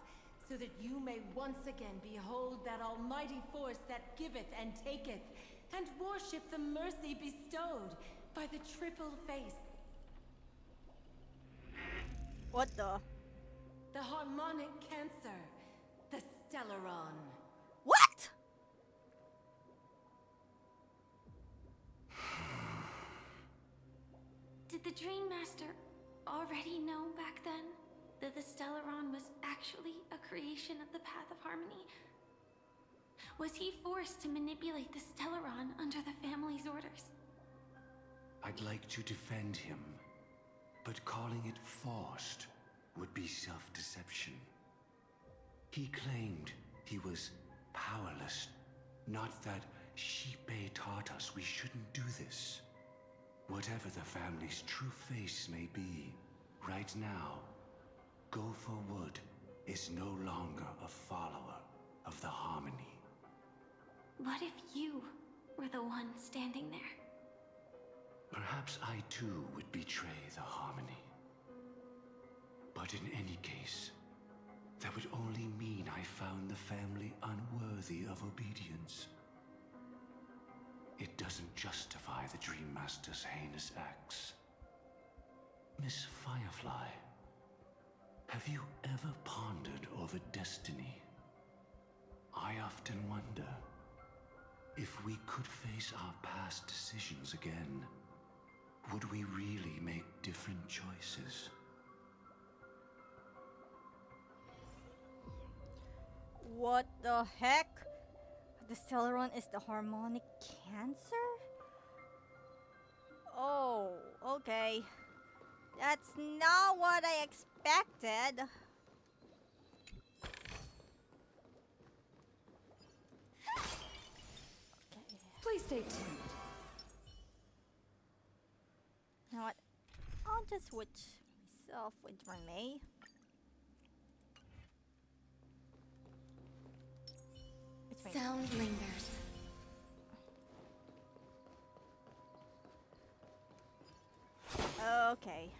so that you may once again behold that almighty force that giveth and taketh, and worship the mercy bestowed by the triple face. What the? The harmonic cancer, the Stellaron. What? Did the Dream Master already know back then that the Stellaron was actually a creation of the Path of Harmony? Was he forced to manipulate the Stellaron under the family's orders? I'd like to defend him, but calling it forced would be self-deception. He claimed he was powerless, not that Shipe taught us we shouldn't do this. Whatever the family's true face may be, right now, Go for Wood is no longer a follower of the Harmony. What if you were the one standing there? Perhaps I too would betray the Harmony. But in any case, that would only mean I found the family unworthy of obedience. It doesn't justify the Dream Master's heinous acts. Miss Firefly, have you ever pondered over destiny? I often wonder if we could face our past decisions again, would we really make different choices? What the heck? The Stellaron is the harmonic cancer? Oh, okay. That's not what I expected. Please stay tuned. You know what? I'll just switch myself with Renee. Sound lingers. Okay.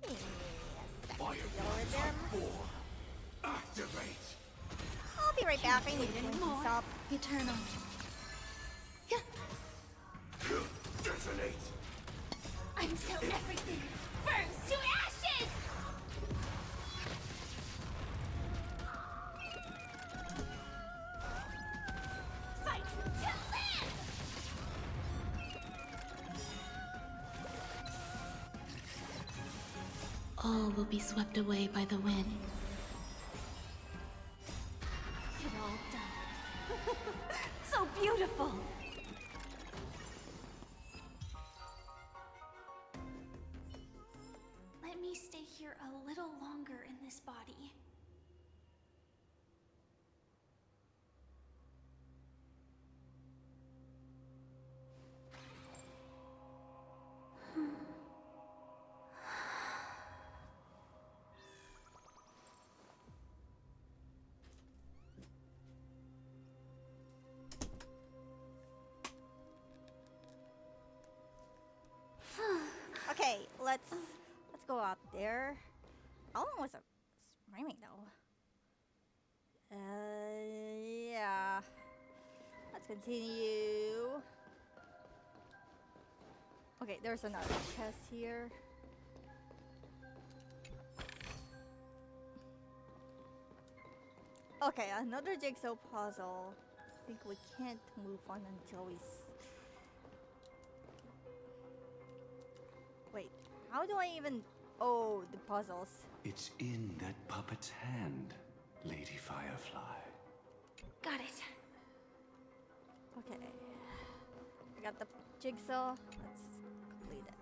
Give me a second to lower them. Activate! I'll be right back. I need to clean this up. Eternal. Detonate! Until everything burns to ashes! Fight to live! All will be swept away by the wind. It all dies. So beautiful! Let me stay here a little longer in this body. Okay, let's go up there. How long was it screaming though? Yeah. Let's continue. Okay, there's another chest here. Okay, another jigsaw puzzle. I think we can't move on until we wait, how do I even... Oh, the puzzles. It's in that puppet's hand, Lady Firefly. Got it. Okay. I got the jigsaw. Let's complete it.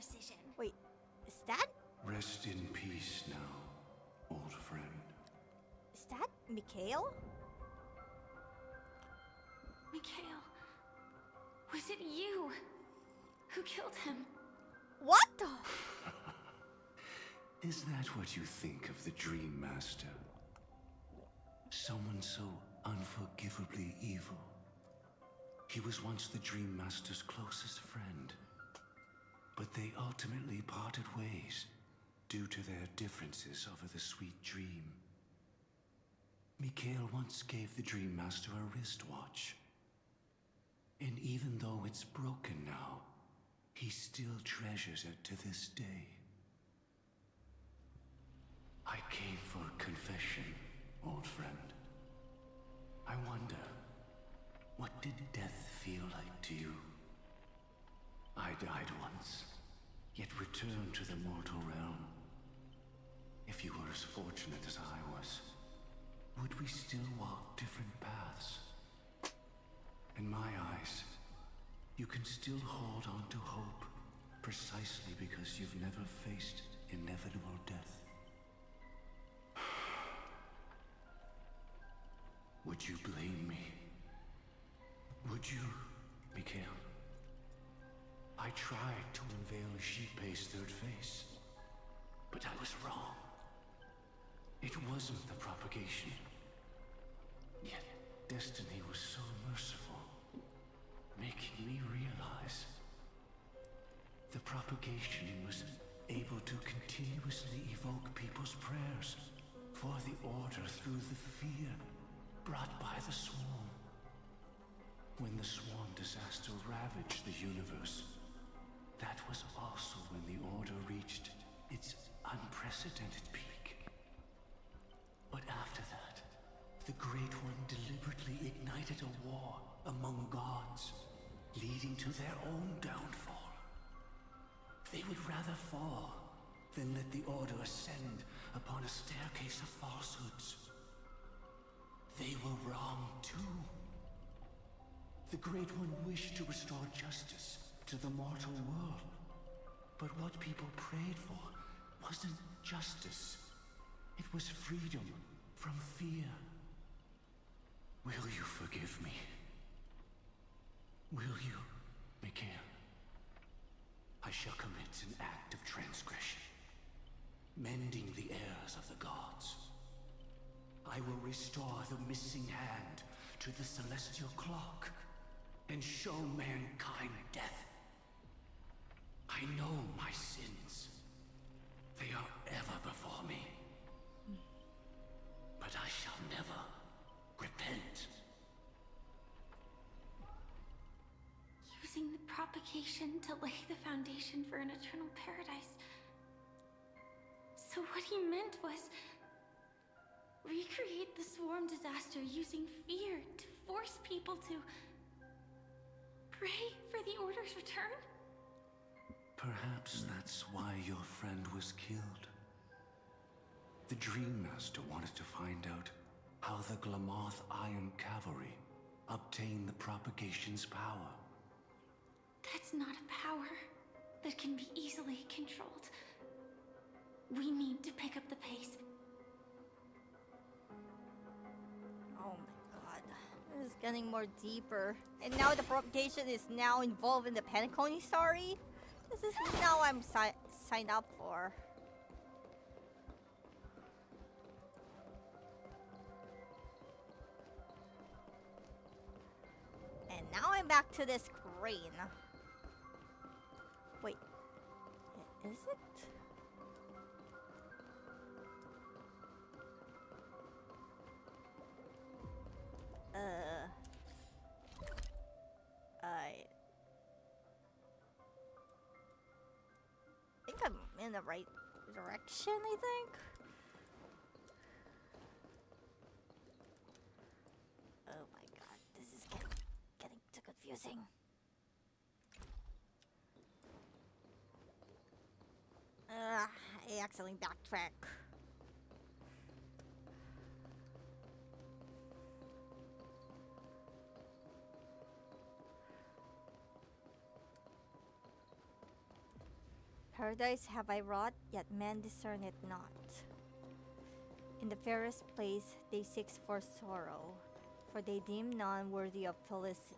precision. Wait, is that Rest in peace now, old friend. Mikhail? Mikhail, was it you who killed him? What the? Is that what you think of the Dream Master? Someone so unforgivably evil. He was once the Dream Master's closest friend, but they ultimately parted ways due to their differences over the sweet dream. Mikhail once gave the Dream Master a wristwatch, and even though it's broken now, he still treasures it to this day. I came for confession, old friend. I wonder, what did death feel like to you? I died once, yet returned to the mortal realm. If you were as fortunate as I was, would we still walk different paths? In my eyes, you can still hold on to hope, precisely because you've never faced inevitable death. Would you blame me? Would you, Mikhail? I tried to unveil Xipe's third face, but I was wrong. It wasn't the propagation. Yet destiny was so merciful, making me realize the propagation was able to continuously evoke people's prayers for the Order through the fear brought by the Swarm. When the Swarm disaster ravaged the universe, that was also when the Order reached its unprecedented peak. But after that, the Great One deliberately ignited a war among gods, leading to their own downfall. They would rather fall than let the Order ascend upon a staircase of falsehoods. They were wrong too. The Great One wished to restore justice to the mortal world. But what people prayed for wasn't justice. It was freedom from fear. Will you forgive me? Will you, Mikhail? I shall commit an act of transgression, mending the errors of the gods. I will restore the missing hand to the celestial clock and show mankind death. I know my sins. They are ever before me. But I shall never repent. Using the propagation to lay the foundation for an eternal paradise. So what he meant was recreate the Swarm disaster using fear to force people to pray for the Order's return? Perhaps that's why your friend was killed. The Dream Master wanted to find out how the Glamoth Iron Cavalry obtained the propagation's power. That's not a power that can be easily controlled. We need to pick up the pace. Oh my god. This is getting more deeper. And now the propagation is now involved in the Penacony story? This is now I'm signed up for. And now I'm back to this screen. Wait. Is it? I think I'm in the right direction, I think. Oh my god, this is getting too confusing. I accidentally backtrack. paradise have I wrought, yet men discern it not. In the fairest place they seek for sorrow, for they deem none worthy of felicity.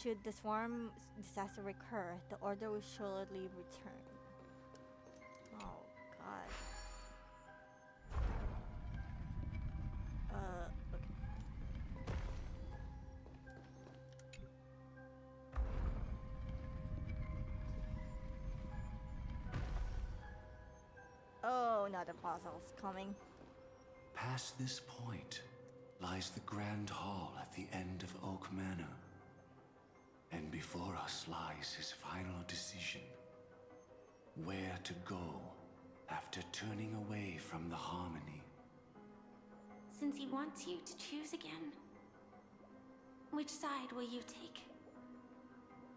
Should the swarm disaster recur, the order will surely return. Oh god. Okay. Oh, another puzzle's coming. Past this point lies the Grand Hall at the end of Oak Manor. And before us lies his final decision. Where to go after turning away from the harmony. Since he wants you to choose again, which side will you take?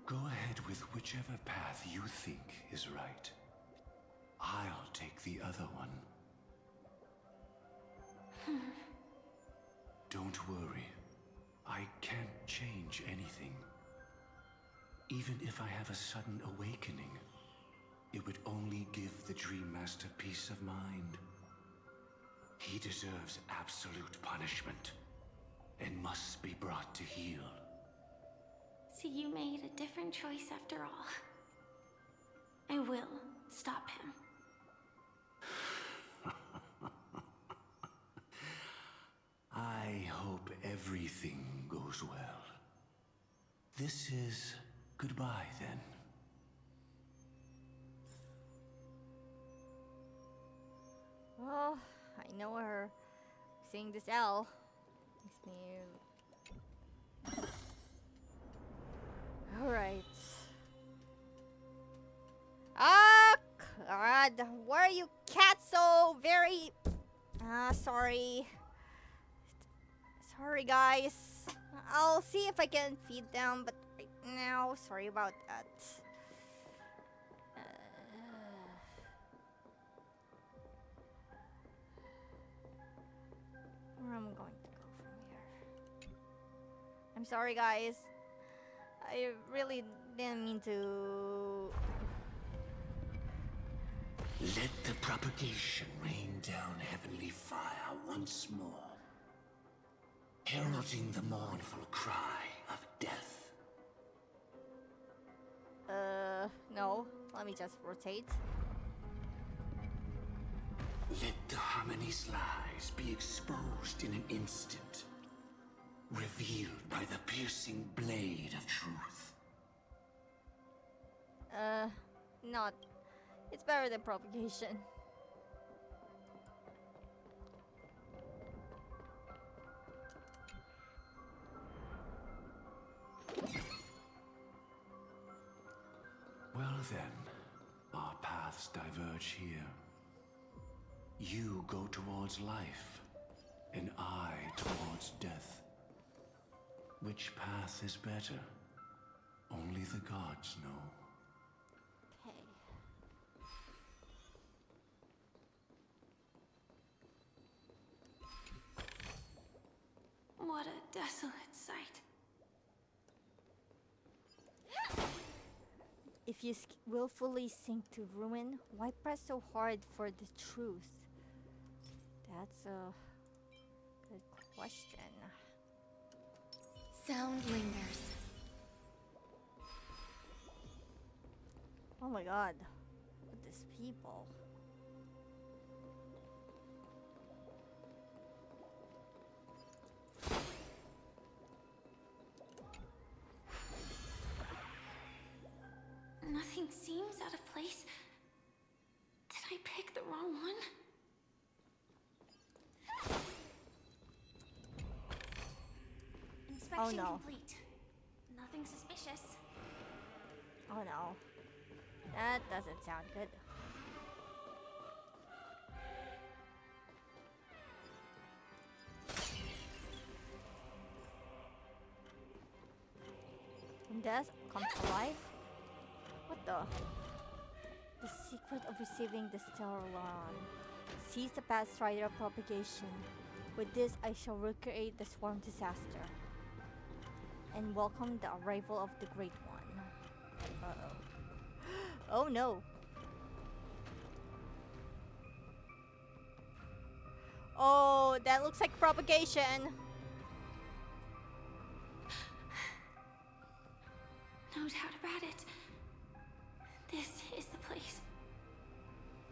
Go ahead with whichever path you think is right. I'll take the other one. Don't worry. I can't change anything. Even if I have a sudden awakening, it would only give the Dream Master peace of mind. He deserves absolute punishment and must be brought to heel. So you made a different choice after all. I will stop him. I hope everything goes well. This is goodbye, then. Well, I know her. Seeing this L makes me. Alright. Ah, God. Why are you cats so very. Sorry. Sorry, guys. I'll see if I can feed them, but right now, sorry about that. Where am I going to go from here? I'm sorry, guys. I really didn't mean to. Let the propagation rain down heavenly fire once more, heralding the mournful cry of death. No. Let me just rotate. Let the harmony's lies be exposed in an instant, revealed by the piercing blade of truth. Not. It's better than propagation. Well then, our paths diverge here. You go towards life, and I towards death. Which path is better? Only the gods know. Okay. What a desolate sight. If you willfully sink to ruin, why press so hard for the truth? That's a good question. Sound lingers. Oh my god. What these people? Nothing seems out of place. Did I pick the wrong one? Inspection complete. Nothing suspicious. Oh no. That doesn't sound good. When death comes to life? What the? The secret of receiving the Stellaron. Seize the Pathstrider of propagation. With this, I shall recreate the swarm disaster. And welcome the arrival of the Great One. Uh-oh. Oh no. Oh, that looks like propagation. No doubt about it. This is the place.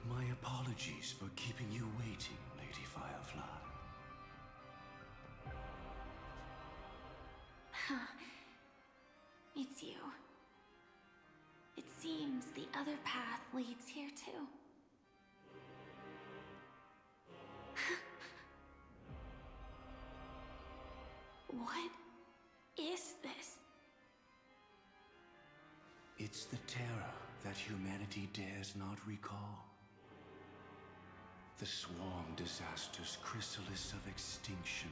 My apologies for keeping you waiting, Lady Firefly. It's you. It seems the other path leads here too. What is this? It's the terror that humanity dares not recall. The Swarm Disaster's chrysalis of extinction.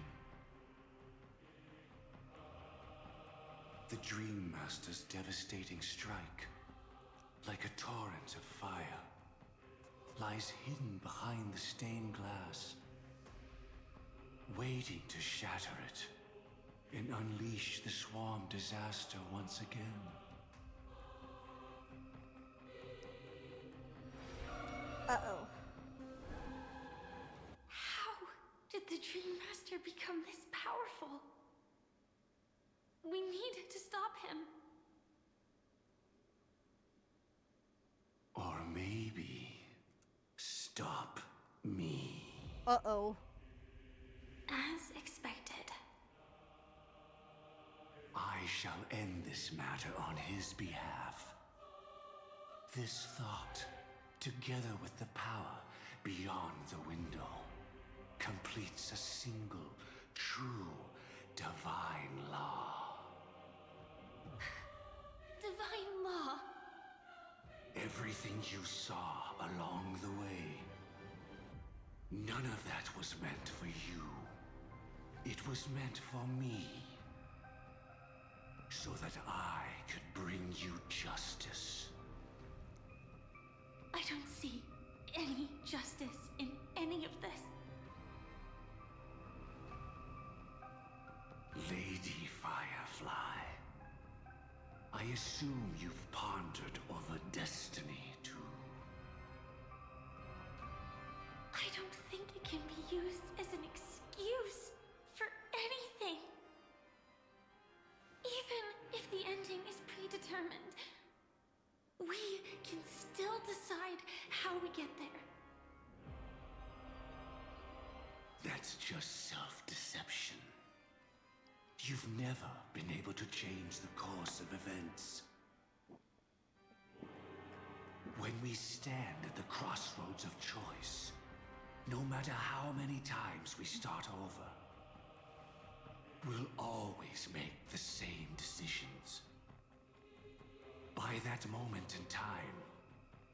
The Dream Master's devastating strike, like a torrent of fire, lies hidden behind the stained glass, waiting to shatter it and unleash the Swarm Disaster once again. Uh-oh. How did the Dream Master become this powerful? We need to stop him. Or maybe stop me. Uh-oh. As expected. I shall end this matter on his behalf. This thought, together with the power beyond the window, completes a single, true, divine law. Divine law. Everything you saw along the way, none of that was meant for you. It was meant for me. So that I could bring you justice. I don't see any justice in any of this. Lady Firefly, I assume you've pondered over destiny, too. I don't think it can be used as an excuse for anything. Even if the ending is predetermined, we can still decide how we get there. That's just self-deception. You've never been able to change the course of events. When we stand at the crossroads of choice, no matter how many times we start over, we'll always make the same decisions. By that moment in time,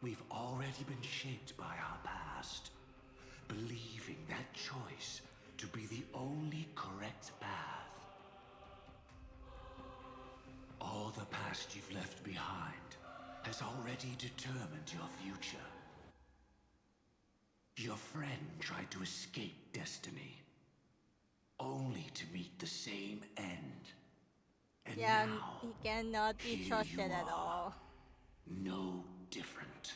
we've already been shaped by our past, believing that choice to be the only correct path. All the past you've left behind has already determined your future. Your friend tried to escape destiny, only to meet the same end. And Yeah, now, he cannot be here trusted you at are, all. no different.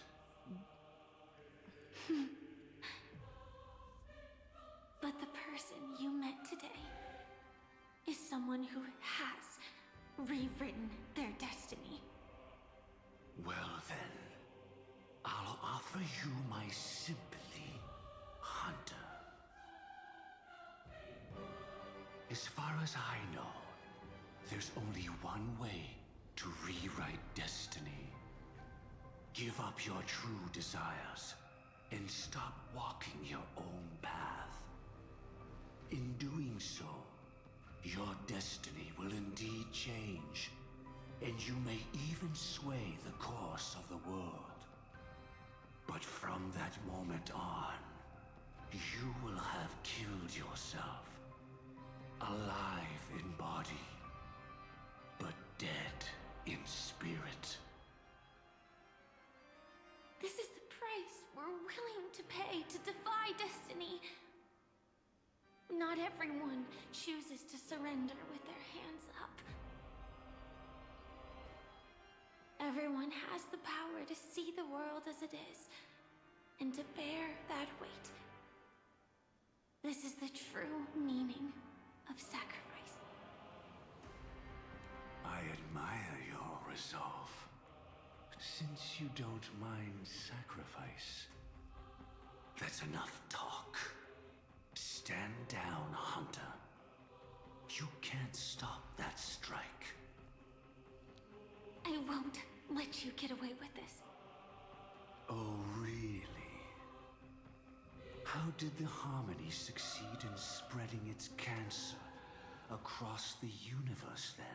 But the person you met today is someone who has rewritten their destiny. Well then, I'll offer you my sympathy, Hunter. As far as I know, there's only one way to rewrite destiny. Give up your true desires and stop walking your own path. In doing so, your destiny will indeed change, and you may even sway the course of the world. But from that moment on, you will have killed yourself, alive in body, but dead in spirit. This is the price we're willing to pay to defy destiny. Not everyone chooses to surrender with their hands up. Everyone has the power to see the world as it is, and to bear that weight. This is the true meaning of sacrifice. I admire your resolve. Since you don't mind sacrifice, that's enough talk. Stand down, Hunter. You can't stop that strike. I won't let you get away with this. Oh, really? How did the Harmony succeed in spreading its cancer across the universe, then?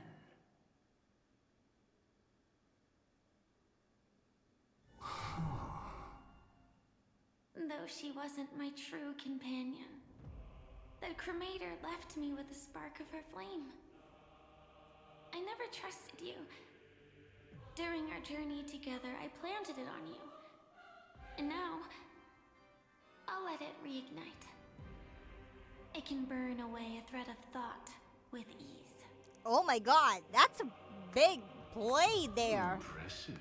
Though she wasn't my true companion, the cremator left me with a spark of her flame. I never trusted you. During our journey together, I planted it on you. And now, I'll let it reignite. It can burn away a thread of thought with ease. Oh my god, that's a big play there. Impressive.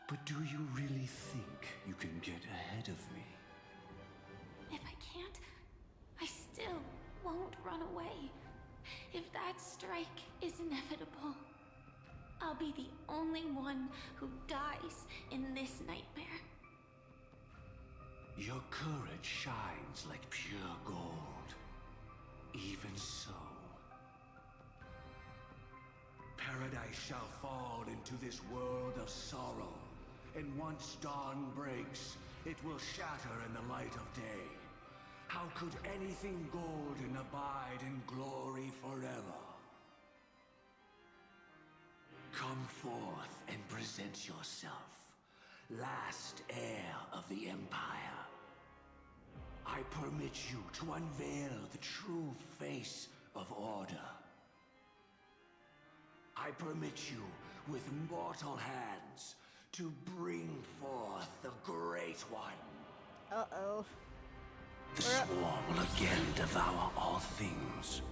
But do you really think you can get ahead of me? If I can't, I still won't run away. If that strike is inevitable, I'll be the only one who dies in this nightmare. Your courage shines like pure gold. Even so. Paradise shall fall into this world of sorrow, and once dawn breaks, it will shatter in the light of day. How could anything golden abide in glory forever? Come forth and present yourself, last heir of the Empire. I permit you to unveil the true face of order. I permit you, with mortal hands, to bring forth the Great One. Uh-oh. The swarm will again devour all things,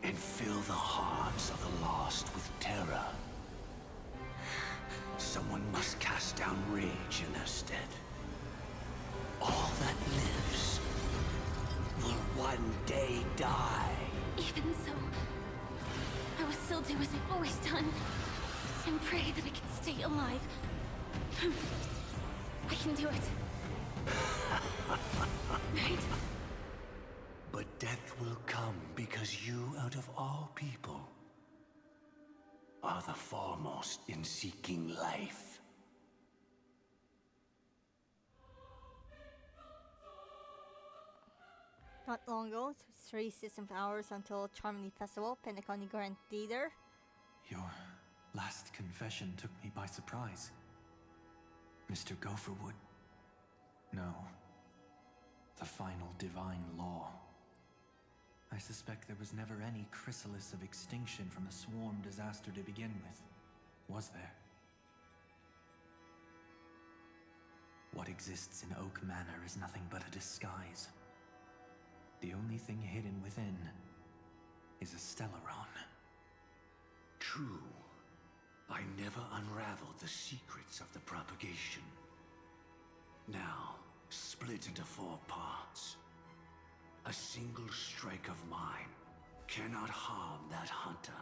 and fill the hearts of the lost with terror. Someone must cast down rage in their stead. All that lives will one day die. Even so, I will still do as I've always done, and pray that I can stay alive. I can do it. Right? But death will come because you, out of all people, are the foremost in seeking life. Not long ago, 3 season hours until Charmony Festival, Penacony Grand Theater. Your last confession took me by surprise. Mr. Gopherwood. No. The final divine law. I suspect there was never any chrysalis of extinction from the swarm disaster to begin with. Was there? What exists in Oak Manor is nothing but a disguise. The only thing hidden within is a Stellaron. True. I never unraveled the secrets of the propagation. Now, split into 4 parts. A single strike of mine cannot harm that hunter.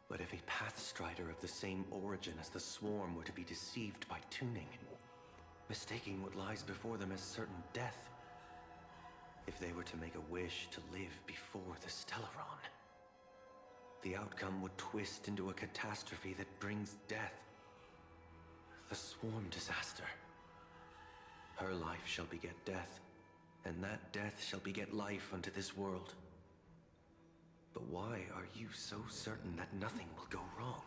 But if a Pathstrider of the same origin as the Swarm were to be deceived by tuning, mistaking what lies before them as certain death, if they were to make a wish to live before the Stellaron, the outcome would twist into a catastrophe that brings death. The Swarm disaster. Her life shall beget death, and that death shall beget life unto this world. But why are you so certain that nothing will go wrong?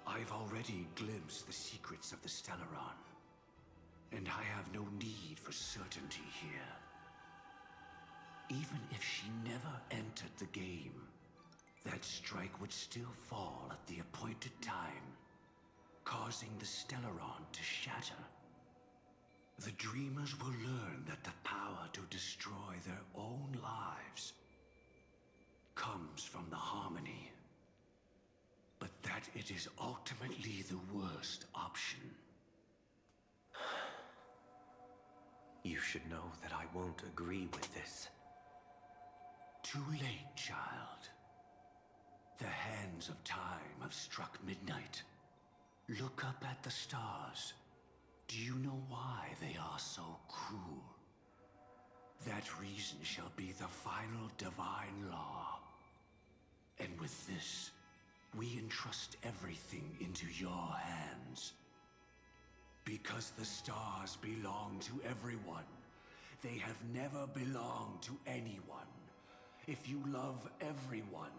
I've already glimpsed the secrets of the Stellaron, and I have no need for certainty here. Even if she never entered the game, that strike would still fall at the appointed time, causing the Stellaron to shatter. The Dreamers will learn that the power to destroy their own lives comes from the Harmony. But that that it is ultimately the worst option. You should know that I won't agree with this. Too late, child. The hands of time have struck midnight. Look up at the stars. Do you know why they are so cruel? That reason shall be the final divine law. And with this, we entrust everything into your hands. Because the stars belong to everyone, they have never belonged to anyone. If you love everyone,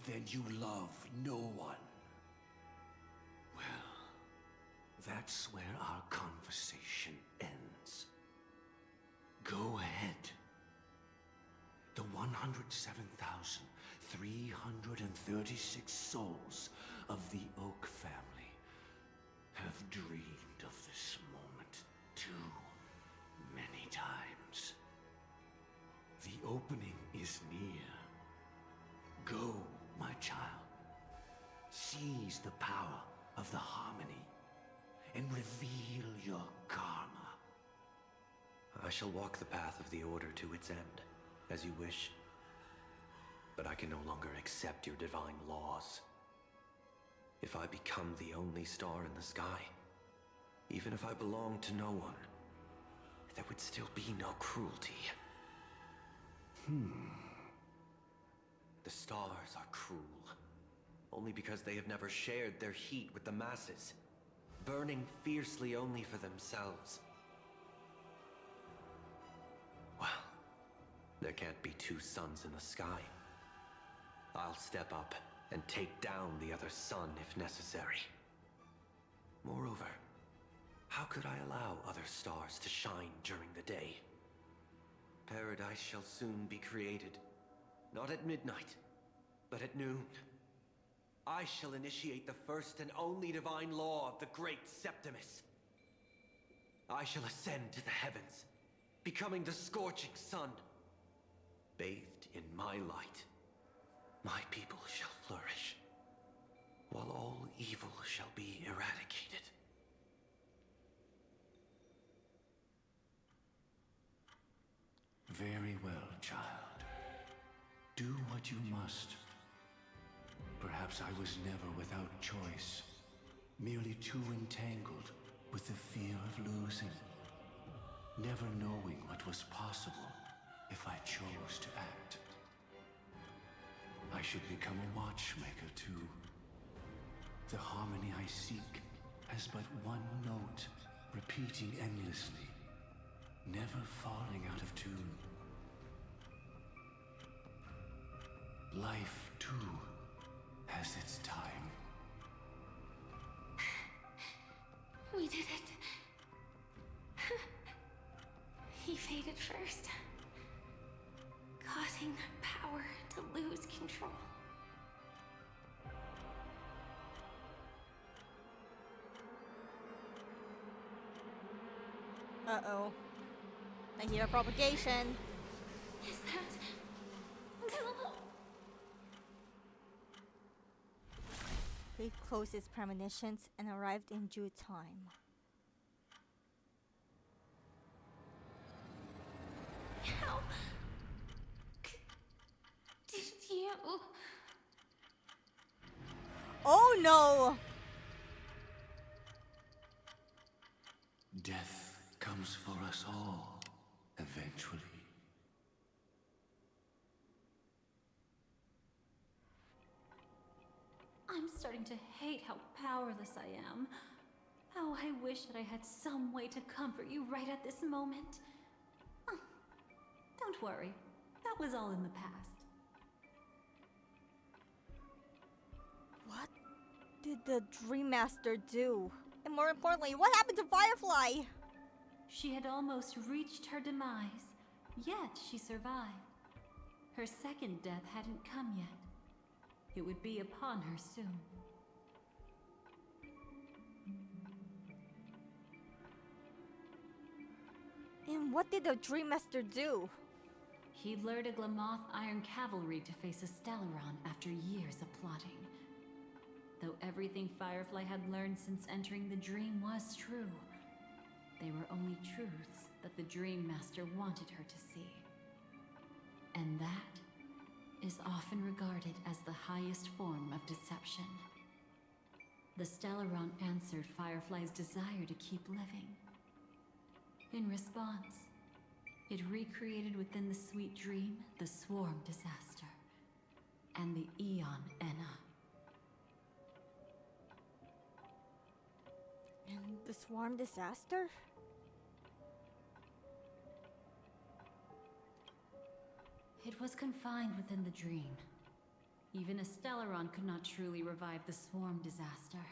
then you love no one. Well, that's where our conversation ends. Go ahead. The 107,336 souls of the Oak family have dreamed of this moment too many times. The opening is near. Go, my child. Seize the power of the harmony and reveal your karma. I shall walk the path of the Order to its end, as you wish. But I can no longer accept your divine laws. If I become the only star in the sky, even if I belong to no one, there would still be no cruelty. The stars are cruel, only because they have never shared their heat with the masses, burning fiercely only for themselves. Well, there can't be two suns in the sky. I'll step up and take down the other sun if necessary. Moreover, how could I allow other stars to shine during the day? Paradise shall soon be created. Not at midnight, but at noon. I shall initiate the first and only divine law of the great Septimus. I shall ascend to the heavens, becoming the scorching sun. Bathed in my light, my people shall flourish, while all evil shall be eradicated. Very well, child. Do what you must. Perhaps I was never without choice, merely too entangled with the fear of losing, never knowing what was possible if I chose to act. I should become a watchmaker too. The harmony I seek has but one note, repeating endlessly, never falling out of tune. Life, too, has its time. We did it. He faded first, causing their power to lose control. Uh-oh. I hear a propagation. Is that... He closed his premonitions and arrived in due time. How... did you... Oh no! Death comes for us all, eventually. I'm starting to hate how powerless I am. How I wish that I had some way to comfort you right at this moment. Oh, don't worry, that was all in the past. What did the Dream Master do? And more importantly, what happened to Firefly? She had almost reached her demise, yet she survived. Her second death hadn't come yet. It would be upon her soon. And what did the Dream Master do? He lured a Glamoth Iron Cavalry to face a Stellaron after years of plotting. though everything Firefly had learned since entering the dream was true. They were only truths that the Dream Master wanted her to see. And that is often regarded as the highest form of deception. The Stellaron answered Firefly's desire to keep living. In response, it recreated within the sweet dream the Swarm disaster and the Eon Enna. And the Swarm disaster? It was confined within the dream. Even a Stellaron could not truly revive the Swarm disaster.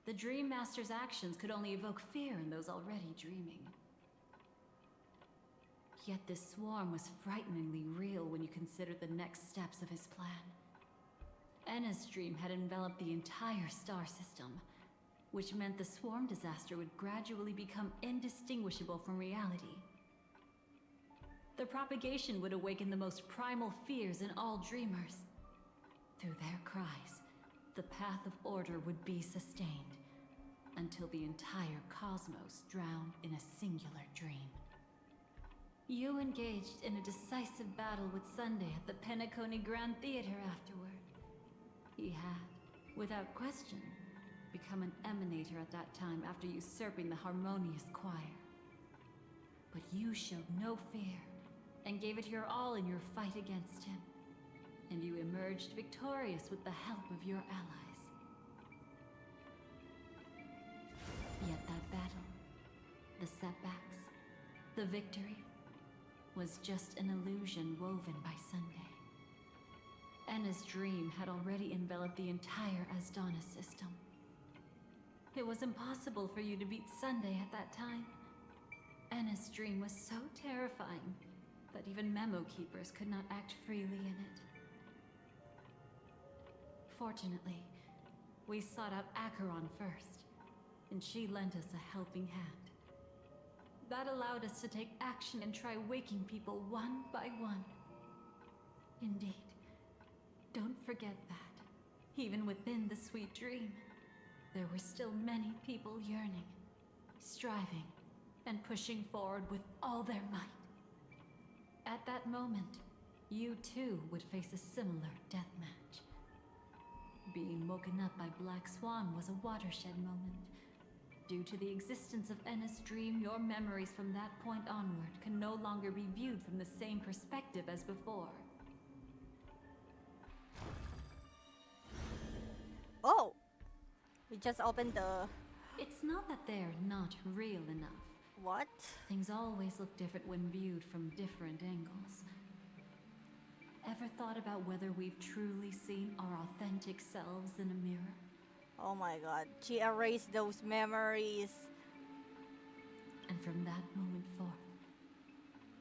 The Dream Master's actions could only evoke fear in those already dreaming. Yet this swarm was frighteningly real when you consider the next steps of his plan. Enna's dream had enveloped the entire star system, which meant the swarm disaster would gradually become indistinguishable from reality. The propagation would awaken the most primal fears in all dreamers. Through their cries, the path of order would be sustained, until the entire cosmos drowned in a singular dream. You engaged in a decisive battle with Sunday at the Penacony Grand Theater afterward. He had, without question, become an emanator at that time after usurping the Harmonious Choir. But you showed no fear, and gave it your all in your fight against him. And you emerged victorious with the help of your allies. Yet that battle, the setbacks, the victory, was just an illusion woven by Sunday. Enna's dream had already enveloped the entire Asdana system. It was impossible for you to beat Sunday at that time. Enna's dream was so terrifying that even Memo Keepers could not act freely in it. Fortunately, we sought out Acheron first, and she lent us a helping hand. That allowed us to take action and try waking people one by one. Indeed, don't forget that, even within the sweet dream, there were still many people yearning, striving, and pushing forward with all their might. At that moment, you too would face a similar deathmatch. Being woken up by Black Swan was a watershed moment. Due to the existence of Enna's dream, your memories from that point onward can no longer be viewed from the same perspective as before. Oh! We just opened the... It's not that they're not real enough. What? Things always look different when viewed from different angles. Ever thought about whether we've truly seen our authentic selves in a mirror? Oh my god, she erased those memories. And from that moment forth,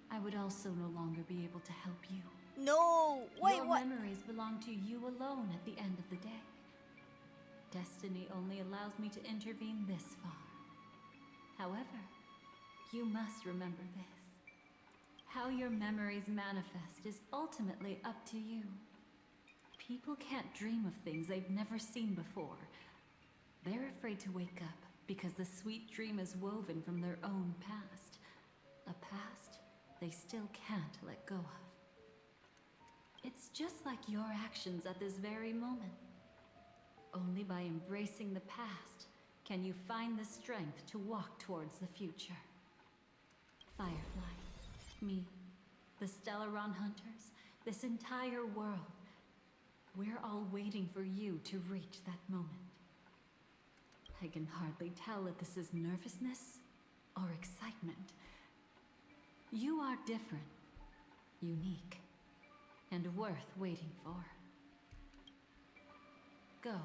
I would also no longer be able to help you. No! Wait, Your what? memories belong to you alone at the end of the day. Destiny only allows me to intervene this far. However, you must remember this. How your memories manifest is ultimately up to you. People can't dream of things they've never seen before. They're afraid to wake up because the sweet dream is woven from their own past. A past they still can't let go of. It's just like your actions at this very moment. Only by embracing the past can you find the strength to walk towards the future. Firefly, me, the Stellaron Hunters, this entire world, we're all waiting for you to reach that moment. I can hardly tell if this is nervousness or excitement. You are different, unique, and worth waiting for. Go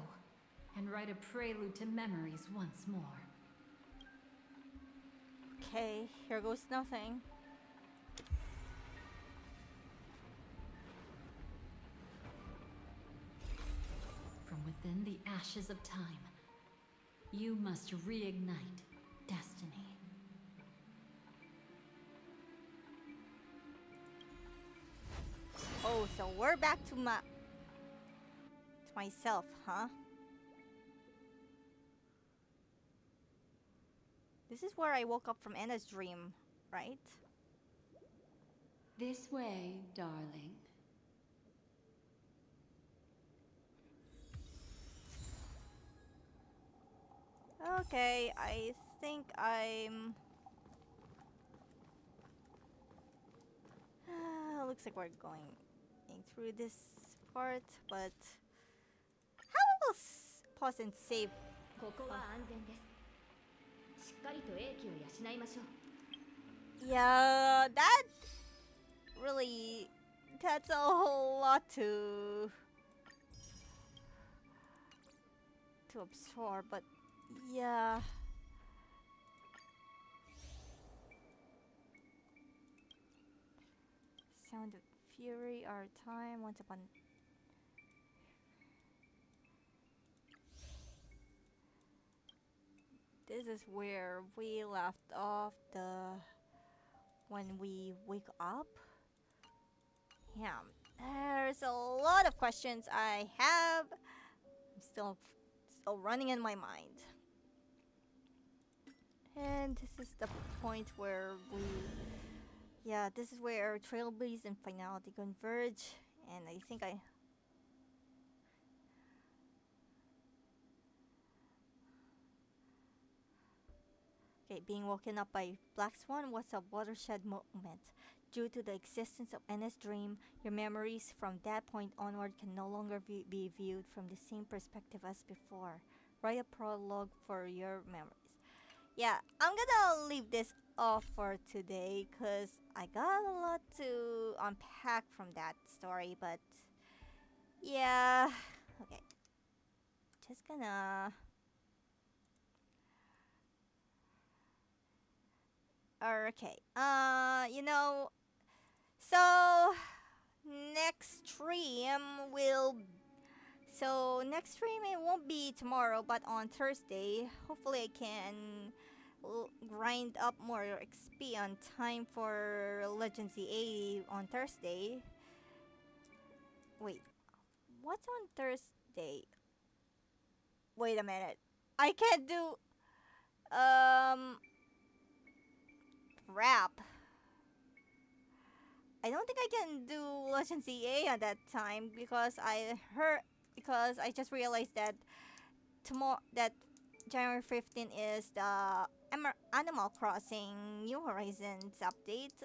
and write a prelude to memories once more. Okay, here goes nothing. From within the ashes of time, you must reignite destiny. Oh, so we're back to myself, huh? This is where I woke up from Anna's dream, right? This way, darling. Okay, I think I'm... looks like we're going through this part, but... How will pause and save? Yeah, that... Really... That's a whole lot to absorb, but... Yeah... Sound of Fury, our time, once upon... This is where we left off when we wake up. Yeah, there's a lot of questions I have. I'm still running in my mind. And this is the point where this is where Trailblaze and Finality converge, and I think being woken up by Black Swan was a watershed moment. Due to the existence of Anna's dream, your memories from that point onward can no longer be viewed from the same perspective as before. Write a prologue for your memories. Yeah, I'm gonna leave this off for today because I got a lot to unpack from that story, but yeah, okay. Just gonna... Okay, so next stream it won't be tomorrow, but on Thursday. Hopefully I can grind up more XP on time for Legends EA on Thursday. Wait, what's on Thursday? Wait a minute. I can't do rap. I don't think I can do Legends EA at that time because I just realized that January 15 is the Animal Crossing New Horizons update.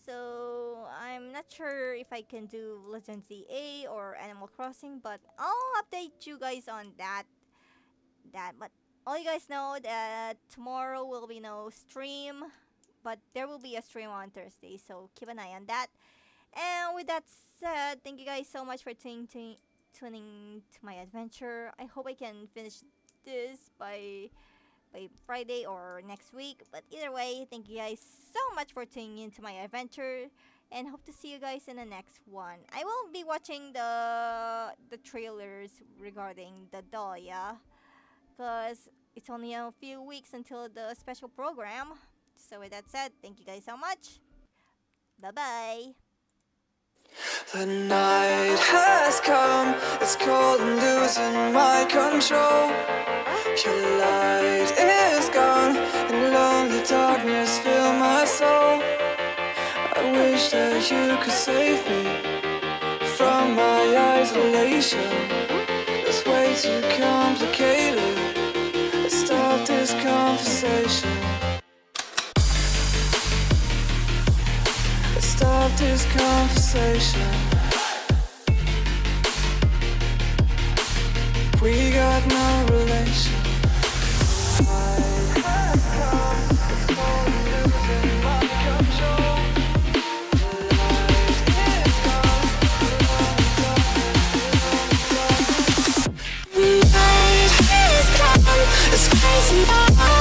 So I'm not sure if I can do Legends EA or Animal Crossing, but I'll update you guys on that. But all you guys know that tomorrow will be no stream, but there will be a stream on Thursday, so keep an eye on that. And with that said, thank you guys so much for tuning to my adventure. I hope I can finish this by Friday or next week, but either way, thank you guys so much for tuning into my adventure, and hope to see you guys in the next one. I will be watching the trailers regarding the Dahlia, because it's only a few weeks until the special program. So with that said, thank you guys so much. Bye-bye. The night has come, it's cold and losing my control. Your light is gone, and lonely darkness fill my soul. I wish that you could save me from my isolation. It's way too complicated. Let's stop this conversation. Let's stop this conversation. We got no relation. It's crazy.